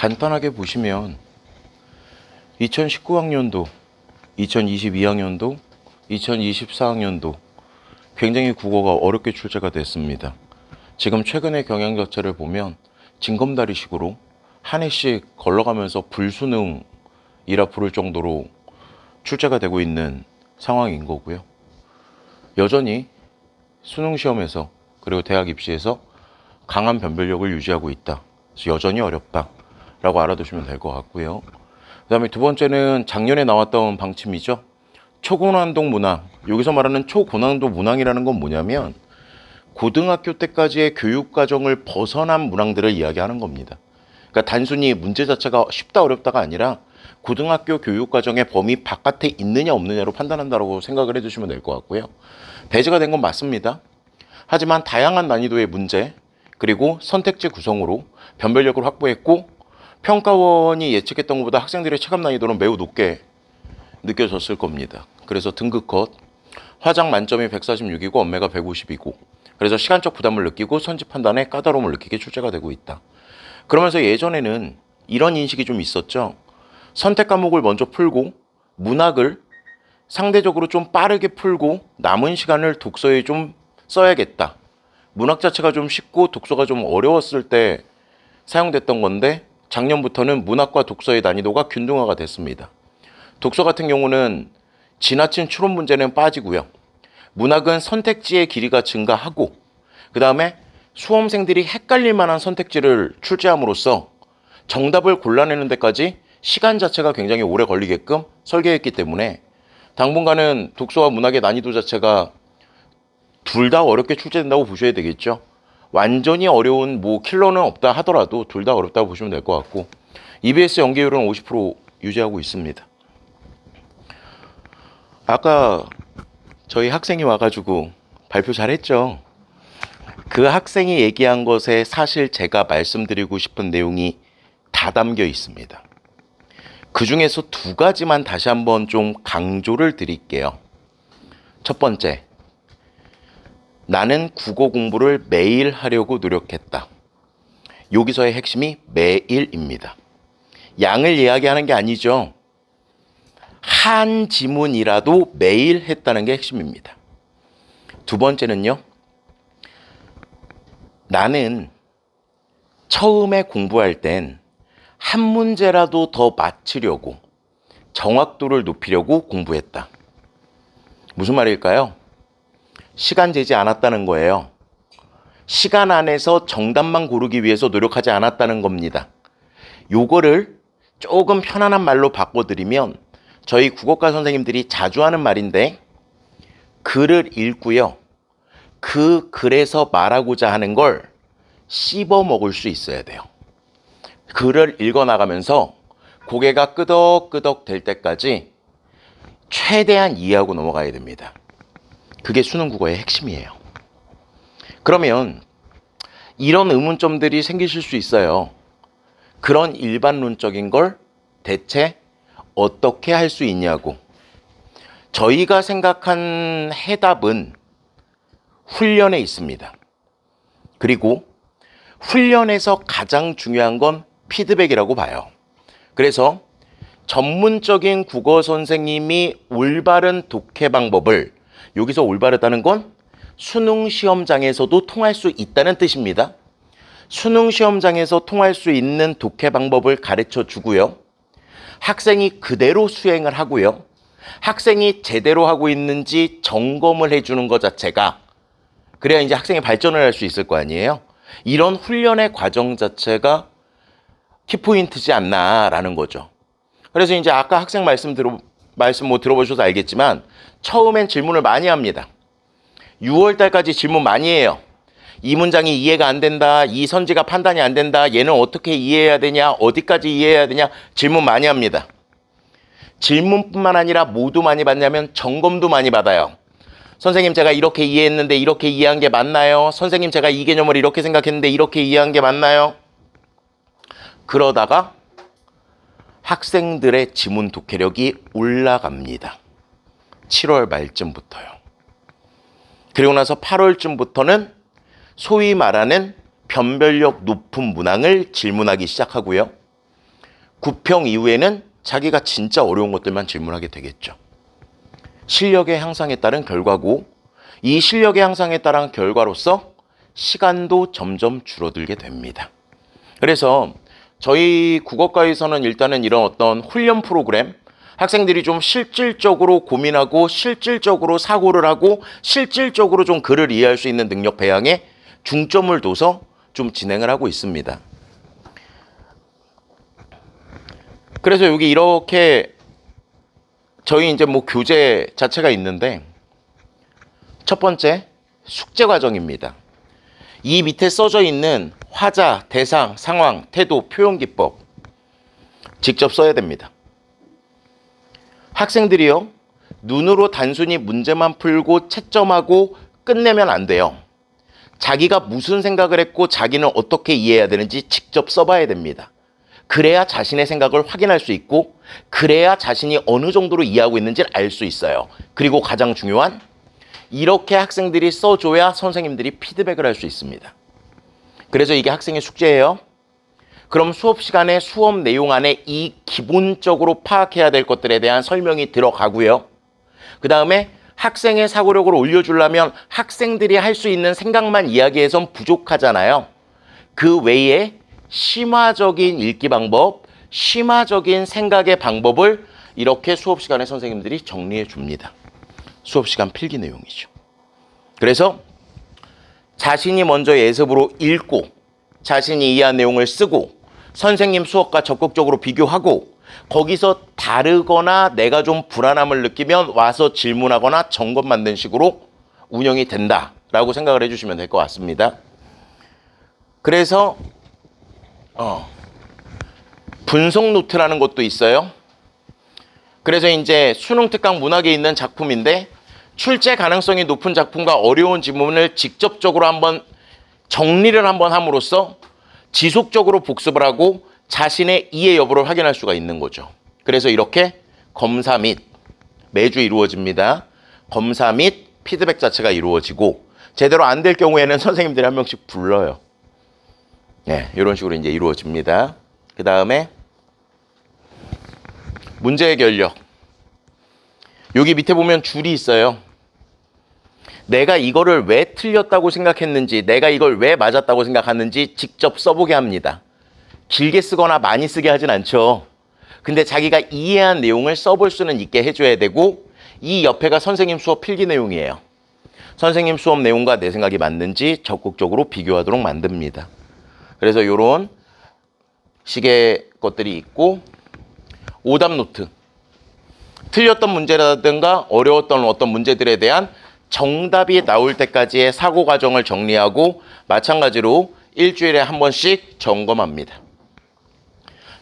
간단하게 보시면 2019학년도, 2022학년도, 2024학년도 굉장히 국어가 어렵게 출제가 됐습니다. 지금 최근의 경향 자체를 보면 징검다리식으로 한 해씩 걸러가면서 불수능이라 부를 정도로 출제가 되고 있는 상황인 거고요. 여전히 수능 시험에서 그리고 대학 입시에서 강한 변별력을 유지하고 있다. 그래서 여전히 어렵다라고 알아두시면 될 것 같고요. 그 다음에 두 번째는 작년에 나왔던 방침이죠. 초고난도 문항. 여기서 말하는 초고난도 문항이라는 건 뭐냐면 고등학교 때까지의 교육 과정을 벗어난 문항들을 이야기하는 겁니다. 그러니까 단순히 문제 자체가 쉽다 어렵다가 아니라 고등학교 교육 과정의 범위 바깥에 있느냐 없느냐로 판단한다고 생각을 해주시면 될 것 같고요. 배제가 된 건 맞습니다. 하지만 다양한 난이도의 문제 그리고 선택지 구성으로 변별력을 확보했고 평가원이 예측했던 것보다 학생들의 체감 난이도는 매우 높게 느껴졌을 겁니다. 그래서 등급 컷, 화작 만점이 146이고 엄매가 150이고 그래서 시간적 부담을 느끼고 선지 판단에 까다로움을 느끼게 출제가 되고 있다. 그러면서 예전에는 이런 인식이 좀 있었죠. 선택 과목을 먼저 풀고 문학을 상대적으로 좀 빠르게 풀고 남은 시간을 독서에 좀 써야겠다. 문학 자체가 좀 쉽고 독서가 좀 어려웠을 때 사용됐던 건데 작년부터는 문학과 독서의 난이도가 균등화가 됐습니다. 독서 같은 경우는 지나친 추론 문제는 빠지고요. 문학은 선택지의 길이가 증가하고 그 다음에 수험생들이 헷갈릴 만한 선택지를 출제함으로써 정답을 골라내는 데까지 시간 자체가 굉장히 오래 걸리게끔 설계했기 때문에 당분간은 독서와 문학의 난이도 자체가 둘 다 어렵게 출제된다고 보셔야 되겠죠. 완전히 어려운 킬러는 없다 하더라도 둘 다 어렵다고 보시면 될 것 같고 EBS 연계율은 50% 유지하고 있습니다. 아까 저희 학생이 와가지고 발표 잘했죠. 그 학생이 얘기한 것에 사실 제가 말씀드리고 싶은 내용이 다 담겨 있습니다. 그 중에서 두 가지만 다시 한번 좀 강조를 드릴게요. 첫 번째, 나는 국어 공부를 매일 하려고 노력했다. 여기서의 핵심이 매일입니다. 양을 이야기하는 게 아니죠. 한 지문이라도 매일 했다는 게 핵심입니다. 두 번째는요. 나는 처음에 공부할 땐 한 문제라도 더 맞추려고 정확도를 높이려고 공부했다. 무슨 말일까요? 시간 재지 않았다는 거예요. 시간 안에서 정답만 고르기 위해서 노력하지 않았다는 겁니다. 요거를 조금 편안한 말로 바꿔드리면 저희 국어과 선생님들이 자주 하는 말인데 글을 읽고요. 그 글에서 말하고자 하는 걸 씹어 먹을 수 있어야 돼요. 글을 읽어나가면서 고개가 끄덕끄덕 될 때까지 최대한 이해하고 넘어가야 됩니다. 그게 수능 국어의 핵심이에요. 그러면 이런 의문점들이 생기실 수 있어요. 그런 일반론적인 걸 대체 어떻게 할 수 있냐고. 저희가 생각한 해답은 훈련에 있습니다. 그리고 훈련에서 가장 중요한 건 피드백이라고 봐요. 그래서 전문적인 국어 선생님이 올바른 독해 방법을, 여기서 올바르다는 건 수능 시험장에서도 통할 수 있다는 뜻입니다. 수능 시험장에서 통할 수 있는 독해 방법을 가르쳐 주고요. 학생이 그대로 수행을 하고요. 학생이 제대로 하고 있는지 점검을 해주는 것 자체가, 그래야 이제 학생이 발전을 할 수 있을 거 아니에요. 이런 훈련의 과정 자체가 키포인트지 않나라는 거죠. 그래서 이제 아까 학생 말씀 들어보셔서 알겠지만 처음엔 질문을 많이 합니다. 6월 달까지 질문 많이 해요. 이 문장이 이해가 안 된다. 이 선지가 판단이 안 된다. 얘는 어떻게 이해해야 되냐. 어디까지 이해해야 되냐. 질문 많이 합니다. 질문뿐만 아니라 모두 많이 받냐면 점검도 많이 받아요. 선생님 제가 이렇게 이해했는데 이렇게 이해한 게 맞나요? 선생님 제가 이 개념을 이렇게 생각했는데 이렇게 이해한 게 맞나요? 그러다가 학생들의 지문 독해력이 올라갑니다. 7월 말쯤부터요. 그리고 나서 8월쯤부터는 소위 말하는 변별력 높은 문항을 질문하기 시작하고요. 9평 이후에는 자기가 진짜 어려운 것들만 질문하게 되겠죠. 실력의 향상에 따른 결과고 이 실력의 향상에 따른 결과로서 시간도 점점 줄어들게 됩니다. 그래서 저희 국어과에서는 일단은 이런 어떤 훈련 프로그램, 학생들이 좀 실질적으로 고민하고 실질적으로 사고를 하고 실질적으로 좀 글을 이해할 수 있는 능력 배양에 중점을 둬서 좀 진행을 하고 있습니다. 그래서 여기 이렇게 저희 이제 뭐 교재 자체가 있는데 첫 번째 숙제 과정입니다. 이 밑에 써져 있는 화자, 대상, 상황, 태도, 표현 기법 직접 써야 됩니다. 학생들이요, 눈으로 단순히 문제만 풀고 채점하고 끝내면 안 돼요. 자기가 무슨 생각을 했고 자기는 어떻게 이해해야 되는지 직접 써봐야 됩니다. 그래야 자신의 생각을 확인할 수 있고 그래야 자신이 어느 정도로 이해하고 있는지를 알 수 있어요. 그리고 가장 중요한, 이렇게 학생들이 써줘야 선생님들이 피드백을 할 수 있습니다. 그래서 이게 학생의 숙제예요. 그럼 수업 시간에 수업 내용 안에 이 기본적으로 파악해야 될 것들에 대한 설명이 들어가고요. 그 다음에 학생의 사고력을 올려주려면 학생들이 할 수 있는 생각만 이야기해선 부족하잖아요. 그 외에 심화적인 읽기 방법, 심화적인 생각의 방법을 이렇게 수업 시간에 선생님들이 정리해 줍니다. 수업 시간 필기 내용이죠. 그래서 자신이 먼저 예습으로 읽고 자신이 이해한 내용을 쓰고 선생님 수업과 적극적으로 비교하고 거기서 다르거나 내가 좀 불안함을 느끼면 와서 질문하거나 점검 만든 식으로 운영이 된다라고 생각을 해주시면 될 것 같습니다. 그래서 분석 노트라는 것도 있어요. 그래서 이제 수능 특강 문학에 있는 작품인데 출제 가능성이 높은 작품과 어려운 지문을 직접적으로 한번 정리를 한번 함으로써 지속적으로 복습을 하고 자신의 이해 여부를 확인할 수가 있는 거죠. 그래서 이렇게 검사 및 매주 이루어집니다. 검사 및 피드백 자체가 이루어지고 제대로 안 될 경우에는 선생님들이 한 명씩 불러요. 네, 이런 식으로 이제 이루어집니다. 그 다음에 문제 해결력. 여기 밑에 보면 줄이 있어요. 내가 이거를 왜 틀렸다고 생각했는지, 내가 이걸 왜 맞았다고 생각하는지 직접 써보게 합니다. 길게 쓰거나 많이 쓰게 하진 않죠. 근데 자기가 이해한 내용을 써볼 수는 있게 해줘야 되고 이 옆에가 선생님 수업 필기 내용이에요. 선생님 수업 내용과 내 생각이 맞는지 적극적으로 비교하도록 만듭니다. 그래서 이런 식의 것들이 있고 오답 노트. 틀렸던 문제라든가 어려웠던 어떤 문제들에 대한 정답이 나올 때까지의 사고 과정을 정리하고 마찬가지로 일주일에 한 번씩 점검합니다.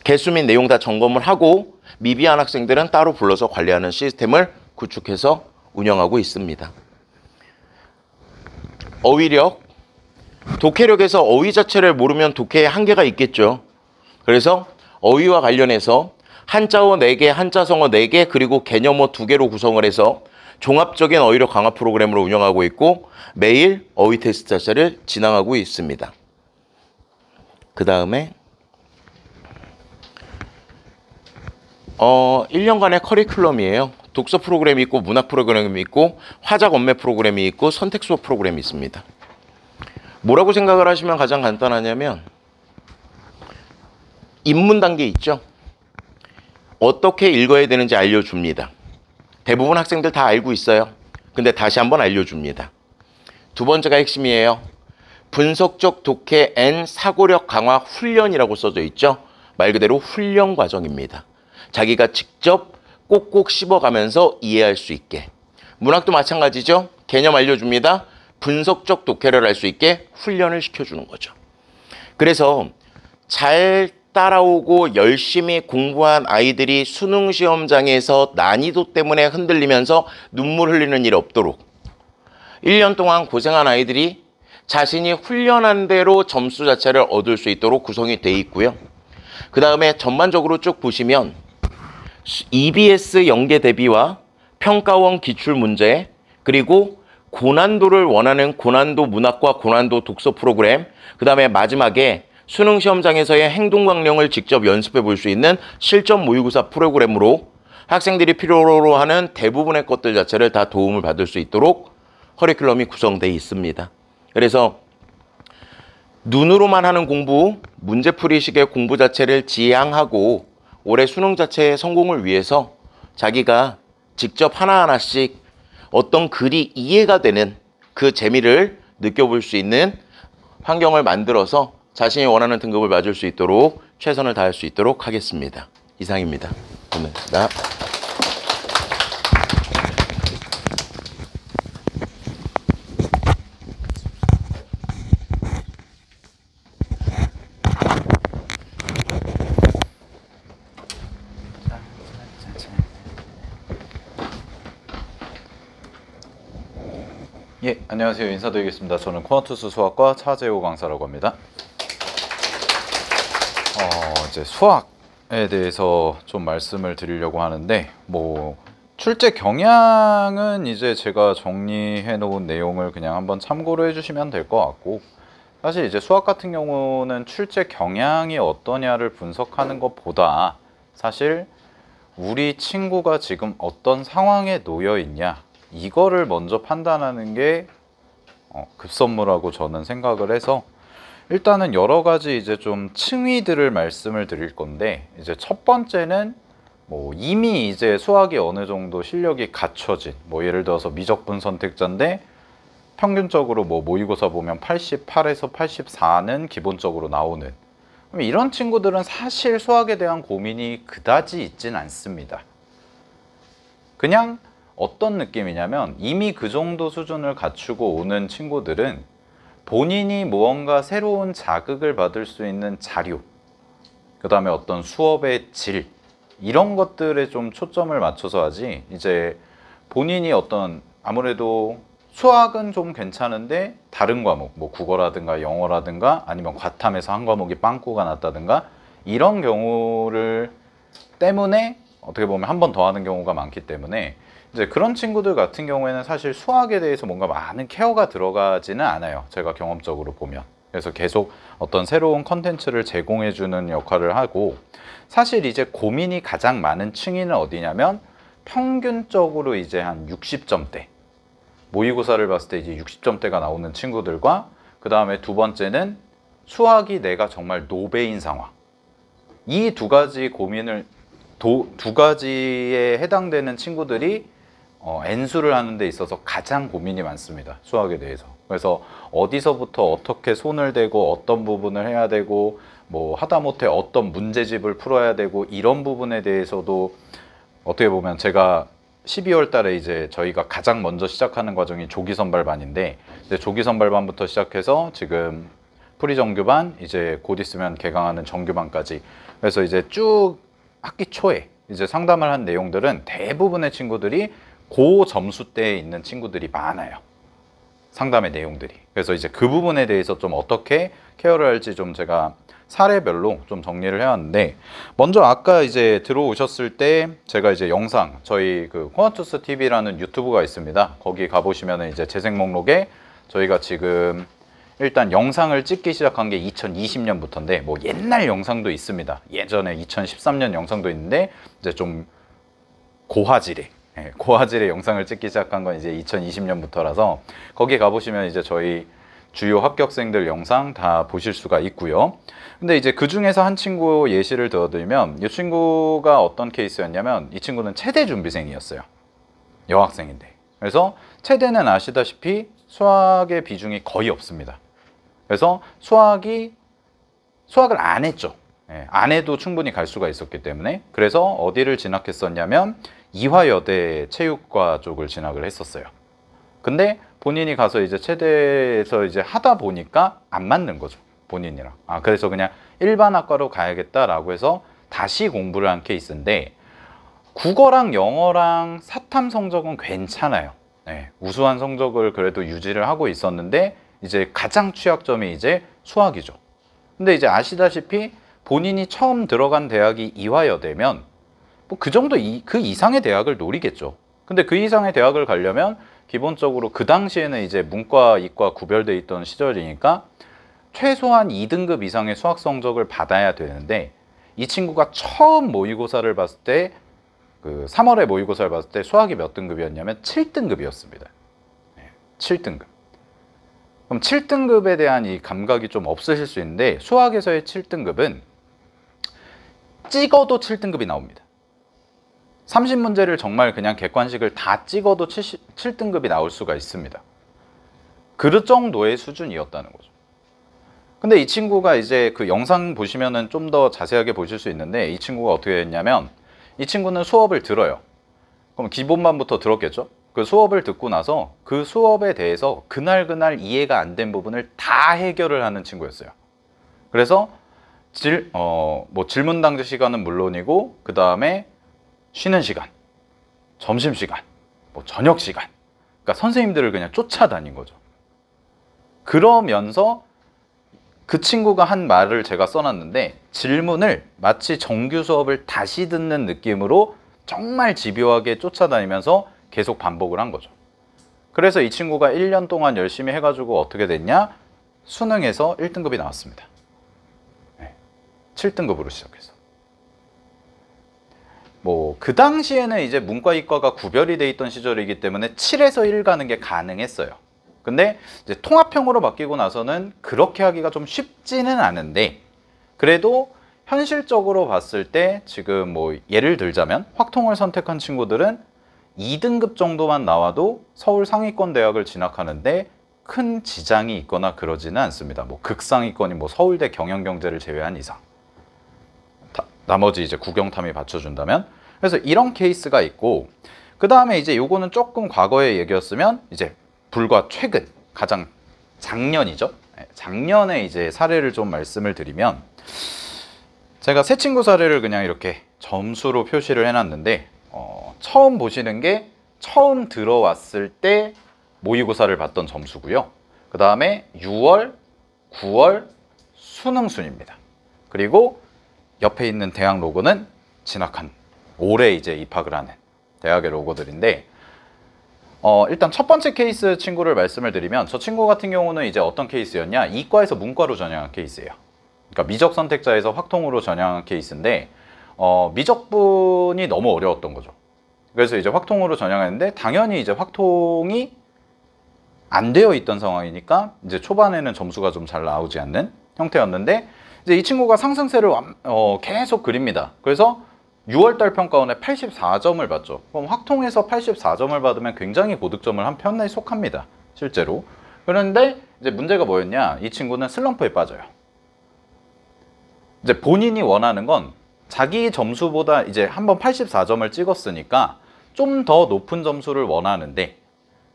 개수 및 내용 다 점검을 하고 미비한 학생들은 따로 불러서 관리하는 시스템을 구축해서 운영하고 있습니다. 어휘력. 독해력에서 어휘 자체를 모르면 독해에 한계가 있겠죠. 그래서 어휘와 관련해서 한자어 4개, 한자성어 4개, 그리고 개념어 2개로 구성을 해서 종합적인 어휘력 강화 프로그램으로 운영하고 있고 매일 어휘 테스트 자체를 진행하고 있습니다. 그 다음에 1년간의 커리큘럼이에요. 독서 프로그램이 있고 문학 프로그램이 있고 화자 건매 프로그램이 있고 선택 수업 프로그램이 있습니다. 뭐라고 생각을 하시면 가장 간단하냐면 입문 단계 있죠. 어떻게 읽어야 되는지 알려줍니다. 대부분 학생들 다 알고 있어요. 근데 다시 한번 알려줍니다. 두 번째가 핵심이에요. 분석적 독해 앤 사고력 강화 훈련이라고 써져 있죠. 말 그대로 훈련 과정입니다. 자기가 직접 꼭꼭 씹어가면서 이해할 수 있게. 문학도 마찬가지죠. 개념 알려줍니다. 분석적 독해를 할 수 있게 훈련을 시켜주는 거죠. 그래서 잘 따라오고 열심히 공부한 아이들이 수능 시험장에서 난이도 때문에 흔들리면서 눈물 흘리는 일 없도록 1년 동안 고생한 아이들이 자신이 훈련한 대로 점수 자체를 얻을 수 있도록 구성이 돼 있고요. 그 다음에 전반적으로 쭉 보시면 EBS 연계 대비와 평가원 기출 문제, 그리고 고난도를 원하는 고난도 문학과 고난도 독서 프로그램, 그 다음에 마지막에 수능 시험장에서의 행동 강령을 직접 연습해 볼 수 있는 실전 모의고사 프로그램으로 학생들이 필요로 하는 대부분의 것들 자체를 다 도움을 받을 수 있도록 커리큘럼이 구성되어 있습니다. 그래서 눈으로만 하는 공부, 문제풀이식의 공부 자체를 지향하고 올해 수능 자체의 성공을 위해서 자기가 직접 하나하나씩 어떤 글이 이해가 되는 그 재미를 느껴볼 수 있는 환경을 만들어서 자신이 원하는 등급을 맞을 수 있도록 최선을 다할 수 있도록 하겠습니다. 이상입니다. 감사합니다. 예, 안녕하세요. 인사드리겠습니다. 저는 코나투스 수학과 차재호 강사라고 합니다. 이제 수학에 대해서 좀 말씀을 드리려고 하는데, 출제 경향은 이제 제가 정리해 놓은 내용을 그냥 한번 참고로 해주시면 될 것 같고, 사실 이제 수학 같은 경우는 출제 경향이 어떠냐를 분석하는 것보다 사실 우리 친구가 지금 어떤 상황에 놓여 있냐, 이거를 먼저 판단하는 게 급선무라고 저는 생각을 해서, 일단은 여러 가지 이제 좀 층위들을 말씀을 드릴 건데, 이제 첫 번째는 이미 이제 수학이 어느 정도 실력이 갖춰진, 예를 들어서 미적분 선택자인데 평균적으로 모의고사 보면 88에서 84는 기본적으로 나오는, 이런 친구들은 사실 수학에 대한 고민이 그다지 있진 않습니다. 그냥 어떤 느낌이냐면, 이미 그 정도 수준을 갖추고 오는 친구들은 본인이 무언가 새로운 자극을 받을 수 있는 자료, 그 다음에 어떤 수업의 질, 이런 것들에 좀 초점을 맞춰서 하지, 이제 본인이 아무래도 수학은 좀 괜찮은데 다른 과목, 국어라든가 영어라든가 아니면 과탐에서 한 과목이 빵꾸가 났다든가, 이런 경우를 때문에 어떻게 보면 한 번 더 하는 경우가 많기 때문에, 이제 그런 친구들 같은 경우에는 사실 수학에 대해서 뭔가 많은 케어가 들어가지는 않아요. 제가 경험적으로 보면. 그래서 계속 어떤 새로운 컨텐츠를 제공해주는 역할을 하고, 사실 이제 고민이 가장 많은 층위는 어디냐면, 평균적으로 이제 한 60점대, 모의고사를 봤을 때 이제 60점대가 나오는 친구들과, 그 다음에 두 번째는 수학이 내가 정말 노베인 상황. 이 두 가지 고민을, 두 가지에 해당되는 친구들이 N수를 하는 데 있어서 가장 고민이 많습니다. 수학에 대해서. 그래서 어디서부터 어떻게 손을 대고 어떤 부분을 해야 되고, 하다못해 어떤 문제집을 풀어야 되고, 이런 부분에 대해서도 어떻게 보면 제가 12월 달에 이제 저희가 가장 먼저 시작하는 과정이 조기선발반인데, 이제 조기선발반부터 시작해서 지금 프리정규반, 이제 곧 있으면 개강하는 정규반까지, 그래서 이제 쭉 학기 초에 이제 상담을 한 내용들은 대부분의 친구들이 고 점수대에 있는 친구들이 많아요. 상담의 내용들이. 그래서 이제 그 부분에 대해서 좀 어떻게 케어를 할지 좀 제가 사례별로 좀 정리를 해왔는데, 먼저 아까 이제 들어오셨을 때 제가 이제 영상, 저희 그 코나투스 TV라는 유튜브가 있습니다. 거기 가보시면은 이제 재생 목록에 저희가 지금 일단 영상을 찍기 시작한 게 2020년부터인데, 옛날 영상도 있습니다. 예전에 2013년 영상도 있는데, 이제 좀 고화질의 영상을 찍기 시작한 건 이제 2020년부터라서 거기 가보시면 이제 저희 주요 합격생들 영상 다 보실 수가 있고요. 근데 이제 그 중에서 한 친구 예시를 들어드리면, 이 친구가 어떤 케이스였냐면, 이 친구는 체대 준비생이었어요. 여학생인데. 그래서 체대는 아시다시피 수학의 비중이 거의 없습니다. 그래서 수학을 안 했죠. 안 해도 충분히 갈 수가 있었기 때문에. 그래서 어디를 진학했었냐면 이화여대 체육과 쪽을 진학을 했었어요. 근데 본인이 가서 이제 체대에서 이제 하다 보니까 안 맞는 거죠, 본인이랑. 그래서 그냥 일반 학과로 가야겠다라고 해서 다시 공부를 한 케이스인데, 국어랑 영어랑 사탐 성적은 괜찮아요. 우수한 성적을 그래도 유지를 하고 있었는데, 이제 가장 취약점이 이제 수학이죠. 근데 이제 아시다시피 본인이 처음 들어간 대학이 이화여대면 그 정도 그 이상의 대학을 노리겠죠. 근데 그 이상의 대학을 가려면 기본적으로 그 당시에는 이제 문과, 이과 구별돼 있던 시절이니까 최소한 2등급 이상의 수학 성적을 받아야 되는데 이 친구가 처음 모의고사를 봤을 때 그 3월에 모의고사를 봤을 때 수학이 몇 등급이었냐면 7등급이었습니다. 7등급. 그럼 7등급에 대한 이 감각이 좀 없으실 수 있는데 수학에서의 7등급은 찍어도 7등급이 나옵니다. 30문제를 정말 그냥 객관식을 다 찍어도 7등급이 나올 수가 있습니다. 그 정도의 수준이었다는 거죠. 근데 이 친구가 이제 그 영상 보시면은 좀 더 자세하게 보실 수 있는데 이 친구가 어떻게 했냐면 이 친구는 수업을 들어요. 그럼 기본반부터 들었겠죠? 그 수업을 듣고 나서 그 수업에 대해서 그날 이해가 안 된 부분을 다 해결을 하는 친구였어요. 그래서 질문 당지 시간은 물론이고 그 다음에 쉬는 시간, 점심시간, 저녁 시간, 그러니까 선생님들을 그냥 쫓아다닌 거죠. 그러면서 그 친구가 한 말을 제가 써놨는데 질문을 마치 정규 수업을 다시 듣는 느낌으로 정말 집요하게 쫓아다니면서 계속 반복을 한 거죠. 그래서 이 친구가 1년 동안 열심히 해가지고 어떻게 됐냐? 수능에서 1등급이 나왔습니다. 7등급으로 시작해서. 그 당시에는 이제 문과 이과가 구별이 돼 있던 시절이기 때문에 7에서 1 가는 게 가능했어요. 근데 이제 통합형으로 바뀌고 나서는 그렇게 하기가 좀 쉽지는 않은데 그래도 현실적으로 봤을 때 지금 예를 들자면 확통을 선택한 친구들은 2등급 정도만 나와도 서울 상위권 대학을 진학하는데 큰 지장이 있거나 그러지는 않습니다. 극상위권이 서울대 경영경제를 제외한 이상. 나머지 이제 국영탐이 받쳐준다면. 그래서 이런 케이스가 있고 그 다음에 이제 요거는 조금 과거의 얘기였으면 이제 불과 최근 가장 작년이죠. 작년에 이제 사례를 좀 말씀을 드리면 제가 세 친구 사례를 그냥 이렇게 점수로 표시를 해놨는데 처음 보시는 게 처음 들어왔을 때 모의고사를 봤던 점수고요. 그 다음에 6월, 9월 수능 순입니다. 그리고 옆에 있는 대학 로고는 진학한 올해 이제 입학을 하는 대학의 로고들인데 일단 첫 번째 케이스 친구를 말씀을 드리면 저 친구 같은 경우는 이제 어떤 케이스였냐? 이과에서 문과로 전향한 케이스예요. 그러니까 미적 선택자에서 확통으로 전향한 케이스인데 미적분이 너무 어려웠던 거죠. 그래서 이제 확통으로 전향했는데 당연히 이제 확통이 안 되어 있던 상황이니까 이제 초반에는 점수가 좀 잘 나오지 않는 형태였는데 이제 이 친구가 상승세를 계속 그립니다. 그래서 6월달 평가원에 84점을 받죠. 그럼 확통에서 84점을 받으면 굉장히 고득점을 한 편에 속합니다. 실제로. 그런데 이제 문제가 뭐였냐? 이 친구는 슬럼프에 빠져요. 이제 본인이 원하는 건 자기 점수보다 이제 한번 84점을 찍었으니까 좀 더 높은 점수를 원하는데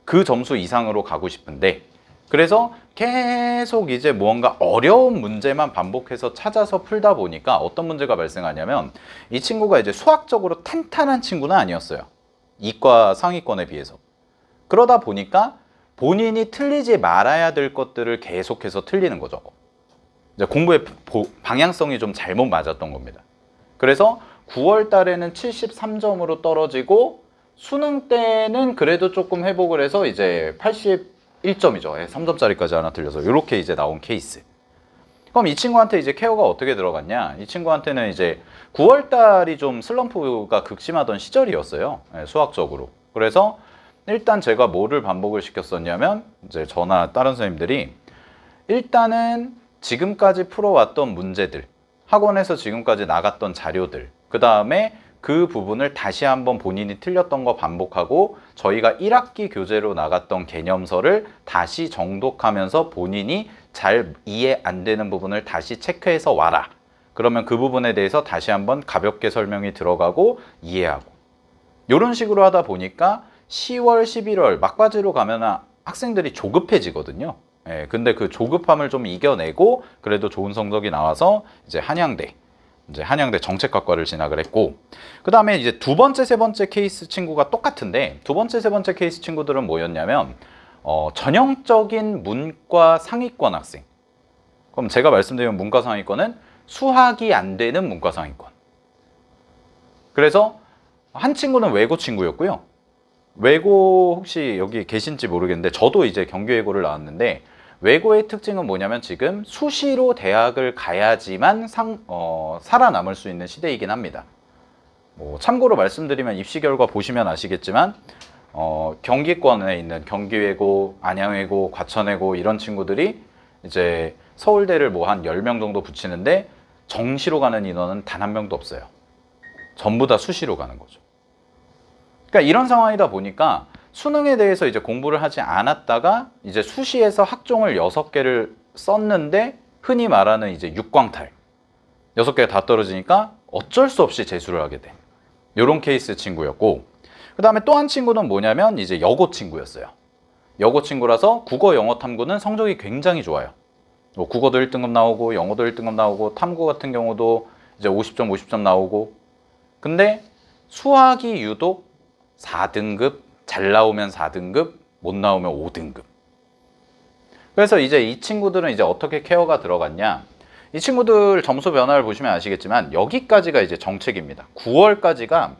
그 점수 이상으로 가고 싶은데 그래서 계속 이제 무언가 어려운 문제만 반복해서 찾아서 풀다 보니까 어떤 문제가 발생하냐면 이 친구가 이제 수학적으로 탄탄한 친구는 아니었어요. 이과 상위권에 비해서. 그러다 보니까 본인이 틀리지 말아야 될 것들을 계속해서 틀리는 거죠. 이제 공부의 방향성이 좀 잘못 맞았던 겁니다. 그래서 9월 달에는 73점으로 떨어지고 수능 때는 그래도 조금 회복을 해서 이제 81점이죠. 3점짜리까지 하나 틀려서 이렇게 이제 나온 케이스. 그럼 이 친구한테 이제 케어가 어떻게 들어갔냐? 이 친구한테는 이제 9월 달이 좀 슬럼프가 극심하던 시절이었어요. 수학적으로. 그래서 일단 제가 뭐를 반복을 시켰었냐면 이제 저나 다른 선생님들이 일단은 지금까지 풀어왔던 문제들, 학원에서 지금까지 나갔던 자료들, 그 다음에 그 부분을 다시 한번 본인이 틀렸던 거 반복하고 저희가 1학기 교재로 나갔던 개념서를 다시 정독하면서 본인이 잘 이해 안 되는 부분을 다시 체크해서 와라. 그러면 그 부분에 대해서 다시 한번 가볍게 설명이 들어가고 이해하고 이런 식으로 하다 보니까 10월, 11월 막바지로 가면 학생들이 조급해지거든요. 근데 그 조급함을 좀 이겨내고 그래도 좋은 성적이 나와서 이제 한양대 정책학과를 진학을 했고 그 다음에 이제 두 번째, 세 번째 케이스 친구가 똑같은데 두 번째, 세 번째 케이스 친구들은 뭐였냐면 전형적인 문과 상위권 학생. 그럼 제가 말씀드린 문과 상위권은 수학이 안 되는 문과 상위권. 그래서 한 친구는 외고 친구였고요. 외고 혹시 여기 계신지 모르겠는데 저도 이제 경기외고를 나왔는데 외고의 특징은 뭐냐면 지금 수시로 대학을 가야지만 살아남을 수 있는 시대이긴 합니다. 뭐 참고로 말씀드리면 입시 결과 보시면 아시겠지만 경기권에 있는 경기외고, 안양외고, 과천외고 이런 친구들이 이제 서울대를 뭐 한 10명 정도 붙이는데 정시로 가는 인원은 단 한 명도 없어요. 전부 다 수시로 가는 거죠. 그러니까 이런 상황이다 보니까 수능에 대해서 이제 공부를 하지 않았다가 이제 수시에서 학종을 6개를 썼는데 흔히 말하는 이제 육광탈 6개가 다 떨어지니까 어쩔 수 없이 재수를 하게 돼. 이런 케이스 친구였고, 그 다음에 또 한 친구는 뭐냐면 이제 여고 친구였어요. 여고 친구라서 국어 영어 탐구는 성적이 굉장히 좋아요. 뭐 국어도 1등급 나오고 영어도 1등급 나오고 탐구 같은 경우도 이제 50점 50점 나오고, 근데 수학이 유독 4등급, 잘 나오면 4등급, 못 나오면 5등급. 그래서 이제 이 친구들은 이제 어떻게 케어가 들어갔냐, 이 친구들 점수 변화를 보시면 아시겠지만 여기까지가 이제 정책입니다. 9월까지가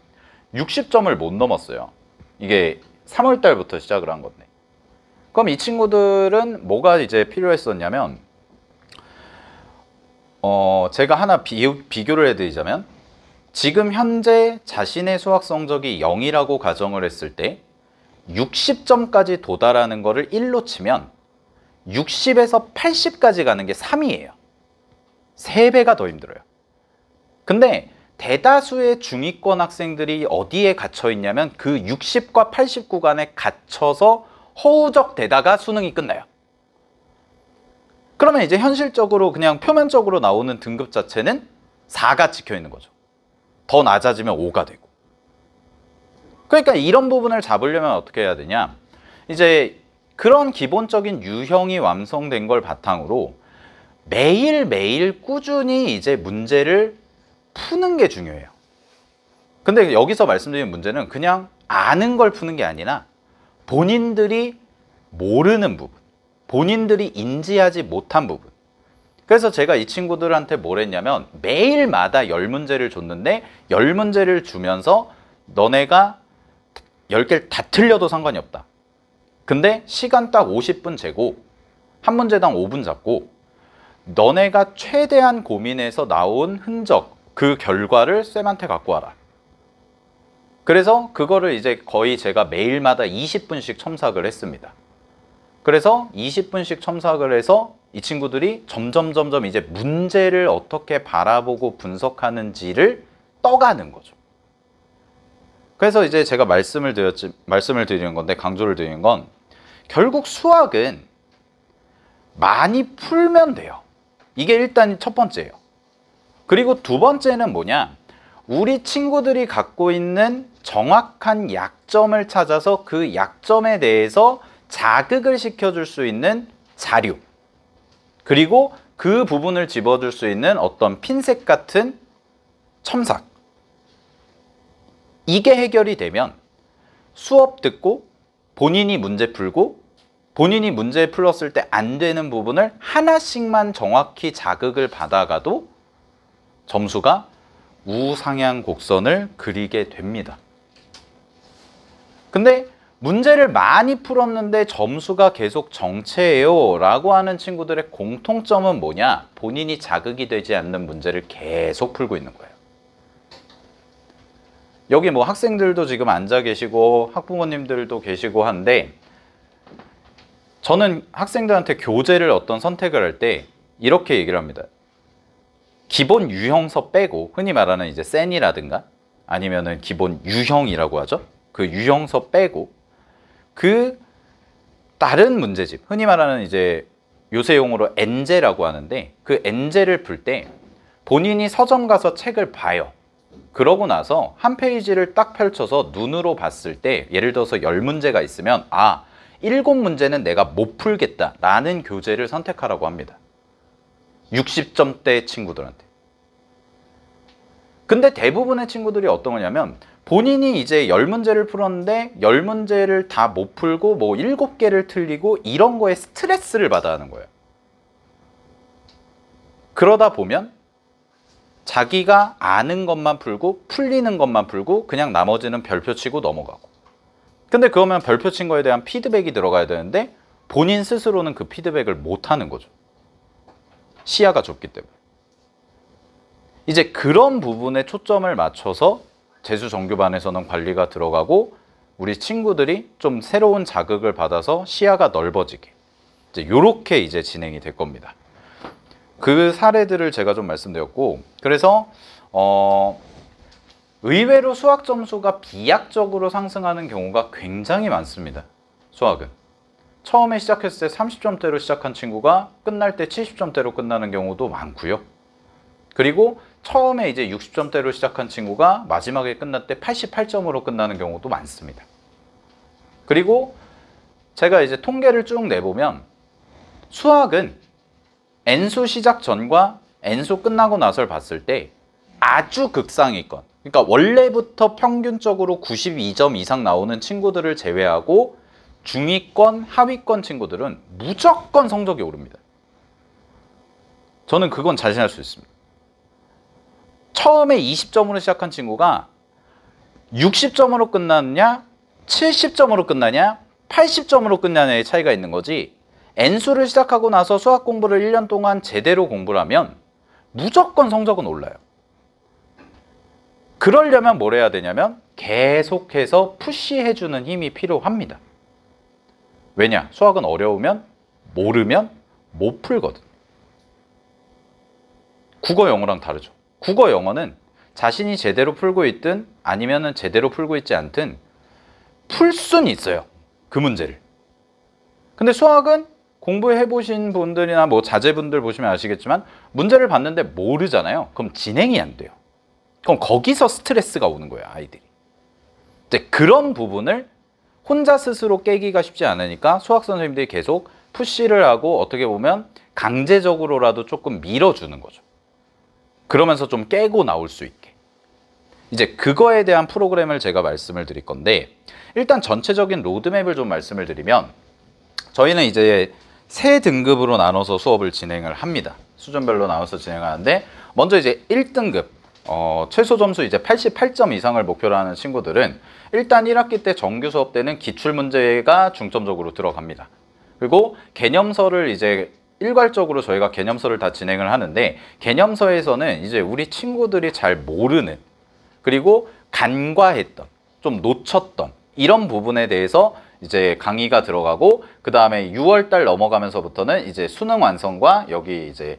60점을 못 넘었어요. 이게 3월 달부터 시작을 한 건데. 그럼 이 친구들은 뭐가 이제 필요했었냐면, 제가 하나 비교를 해드리자면, 지금 현재 자신의 수학 성적이 0이라고 가정을 했을 때 60점까지 도달하는 거를 1로 치면 60에서 80까지 가는 게 3이에요. 3배가 더 힘들어요. 근데 대다수의 중위권 학생들이 어디에 갇혀 있냐면 그 60과 80 구간에 갇혀서 허우적대다가 수능이 끝나요. 그러면 이제 현실적으로 그냥 표면적으로 나오는 등급 자체는 4가 찍혀 있는 거죠. 더 낮아지면 5가 되고. 그러니까 이런 부분을 잡으려면 어떻게 해야 되냐, 이제 그런 기본적인 유형이 완성된 걸 바탕으로 매일매일 꾸준히 이제 문제를 푸는 게 중요해요. 근데 여기서 말씀드린 문제는 그냥 아는 걸 푸는 게 아니라 본인들이 모르는 부분, 본인들이 인지하지 못한 부분. 그래서 제가 이 친구들한테 뭘 했냐면 매일마다 10문제를 줬는데 10문제를 주면서 너네가 10개를 다 틀려도 상관이 없다. 근데 시간 딱 50분 재고 한 문제당 5분 잡고 너네가 최대한 고민해서 나온 흔적, 그 결과를 쌤한테 갖고 와라. 그래서 그거를 이제 거의 제가 매일마다 20분씩 첨삭을 했습니다. 그래서 20분씩 첨삭을 해서 이 친구들이 점점 이제 문제를 어떻게 바라보고 분석하는지를 떠가는 거죠. 그래서 이제 제가 말씀을 드리는 건데, 강조를 드리는 건 결국 수학은 많이 풀면 돼요. 이게 일단 첫 번째예요. 그리고 두 번째는 뭐냐, 우리 친구들이 갖고 있는 정확한 약점을 찾아서 그 약점에 대해서 자극을 시켜줄 수 있는 자료, 그리고 그 부분을 집어줄 수 있는 어떤 핀셋 같은 첨삭, 이게 해결이 되면 수업 듣고 본인이 문제 풀고 본인이 문제 풀었을 때 안 되는 부분을 하나씩만 정확히 자극을 받아가도 점수가 우상향 곡선을 그리게 됩니다. 근데 문제를 많이 풀었는데 점수가 계속 정체예요 라고 하는 친구들의 공통점은 뭐냐, 본인이 자극이 되지 않는 문제를 계속 풀고 있는 거예요. 여기 뭐 학생들도 지금 앉아 계시고 학부모님들도 계시고 한데, 저는 학생들한테 교재를 어떤 선택을 할 때 이렇게 얘기를 합니다. 기본 유형서 빼고, 흔히 말하는 이제 센이라든가 아니면은 기본 유형이라고 하죠. 그 유형서 빼고 그 다른 문제집, 흔히 말하는 이제 요새 용어로 엔제라고 하는데, 그 엔제를 풀 때 본인이 서점 가서 책을 봐요. 그러고 나서 한 페이지를 딱 펼쳐서 눈으로 봤을 때, 예를 들어서 10문제가 있으면 7문제는 내가 못 풀겠다 라는 교재를 선택하라고 합니다. 60점대 친구들한테. 근데 대부분의 친구들이 어떤 거냐면, 본인이 이제 10문제를 풀었는데 10문제를 다 못 풀고 뭐 7개를 틀리고 이런 거에 스트레스를 받아 하는 거예요. 그러다 보면 자기가 아는 것만 풀고 풀리는 것만 풀고 그냥 나머지는 별표 치고 넘어가고. 근데 그러면 별표 친 거에 대한 피드백이 들어가야 되는데 본인 스스로는 그 피드백을 못 하는 거죠. 시야가 좁기 때문에. 이제 그런 부분에 초점을 맞춰서 재수 정규반에서는 관리가 들어가고 우리 친구들이 좀 새로운 자극을 받아서 시야가 넓어지게 이제 요렇게 이제 진행이 될 겁니다. 그 사례들을 제가 좀 말씀드렸고, 그래서 의외로 수학 점수가 비약적으로 상승하는 경우가 굉장히 많습니다. 수학은 처음에 시작했을 때 30점대로 시작한 친구가 끝날 때 70점대로 끝나는 경우도 많고요. 그리고 처음에 이제 60점대로 시작한 친구가 마지막에 끝날 때 88점으로 끝나는 경우도 많습니다. 그리고 제가 이제 통계를 쭉 내보면 수학은 N수 시작 전과 N수 끝나고 나서를 봤을 때 아주 극상위권, 그러니까 원래부터 평균적으로 92점 이상 나오는 친구들을 제외하고 중위권, 하위권 친구들은 무조건 성적이 오릅니다. 저는 그건 자신할 수 있습니다. 처음에 20점으로 시작한 친구가 60점으로 끝났냐, 70점으로 끝나냐, 80점으로 끝나냐의 차이가 있는 거지, N수를 시작하고 나서 수학 공부를 1년 동안 제대로 공부를 하면 무조건 성적은 올라요. 그러려면 뭘 해야 되냐면 계속해서 푸시해주는 힘이 필요합니다. 왜냐? 수학은 어려우면 모르면 못 풀거든. 국어, 영어랑 다르죠. 국어, 영어는 자신이 제대로 풀고 있든 아니면 제대로 풀고 있지 않든 풀 수는 있어요. 그 문제를. 근데 수학은 공부해보신 분들이나 뭐 자제분들 보시면 아시겠지만 문제를 봤는데 모르잖아요. 그럼 진행이 안 돼요. 그럼 거기서 스트레스가 오는 거예요, 아이들이. 이제 그런 부분을 혼자 스스로 깨기가 쉽지 않으니까 수학 선생님들이 계속 푸시를 하고 어떻게 보면 강제적으로라도 조금 밀어주는 거죠. 그러면서 좀 깨고 나올 수 있게. 이제 그거에 대한 프로그램을 제가 말씀을 드릴 건데, 일단 전체적인 로드맵을 좀 말씀을 드리면 저희는 이제 세 등급으로 나눠서 수업을 진행을 합니다. 수준별로 나눠서 진행하는데, 먼저 이제 1등급 최소 점수 이제 88점 이상을 목표로 하는 친구들은 일단 1학기 때 정규 수업 때는 기출 문제가 중점적으로 들어갑니다. 그리고 개념서를 이제 일괄적으로 저희가 개념서를 다 진행을 하는데, 개념서에서는 이제 우리 친구들이 잘 모르는, 그리고 간과했던, 좀 놓쳤던 이런 부분에 대해서 이제 강의가 들어가고, 그 다음에 6월달 넘어가면서부터는 이제 수능 완성과 여기 이제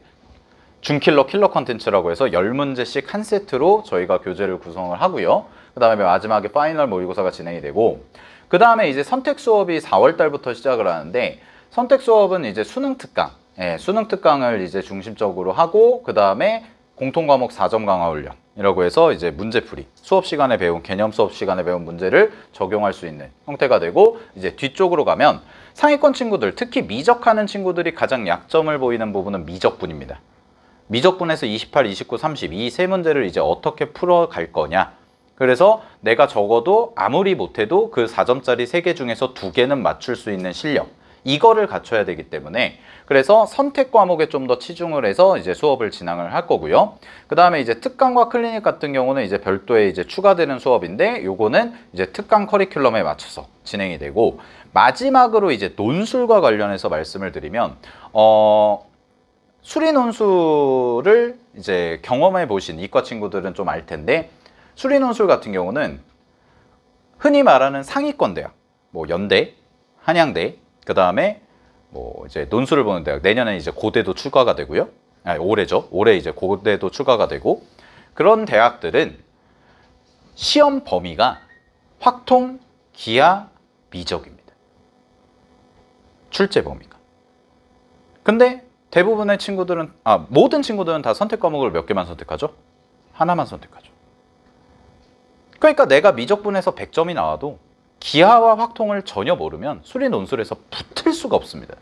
준킬러 킬러 컨텐츠라고 해서 10문제씩 한 세트로 저희가 교재를 구성을 하고요. 그 다음에 마지막에 파이널 모의고사가 진행이 되고, 그 다음에 이제 선택 수업이 4월달부터 시작을 하는데, 선택 수업은 이제 수능 특강, 수능 특강을 이제 중심적으로 하고, 그 다음에 공통 과목 4점 강화 훈련이라고 해서 이제 문제풀이, 수업 시간에 배운, 개념 수업 시간에 배운 문제를 적용할 수 있는 형태가 되고, 이제 뒤쪽으로 가면 상위권 친구들, 특히 미적하는 친구들이 가장 약점을 보이는 부분은 미적분입니다. 미적분에서 28, 29, 30 이 세 문제를 이제 어떻게 풀어갈 거냐. 그래서 내가 적어도 아무리 못해도 그 4점짜리 3개 중에서 2개는 맞출 수 있는 실력, 이거를 갖춰야 되기 때문에, 그래서 선택 과목에 좀 더 치중을 해서 이제 수업을 진행을 할 거고요. 그 다음에 이제 특강과 클리닉 같은 경우는 이제 별도의 이제 추가되는 수업인데, 요거는 이제 특강 커리큘럼에 맞춰서 진행이 되고, 마지막으로 이제 논술과 관련해서 말씀을 드리면, 수리 논술을 이제 경험해 보신 이과 친구들은 좀 알 텐데, 수리 논술 같은 경우는 흔히 말하는 상위권 대학, 뭐 연대, 한양대, 그 다음에 뭐 이제 논술을 보는 대학, 내년에 이제 고대도 추가가 되고요. 아니, 올해죠. 올해 이제 고대도 추가가 되고, 그런 대학들은 시험 범위가 확통, 기하, 미적입니다. 출제 범위가. 근데 대부분의 친구들은, 모든 친구들은 다 선택 과목을 몇 개만 선택하죠? 하나만 선택하죠. 그러니까 내가 미적분에서 100점이 나와도 기하와 확통을 전혀 모르면 수리 논술에서 붙을 수가 없습니다.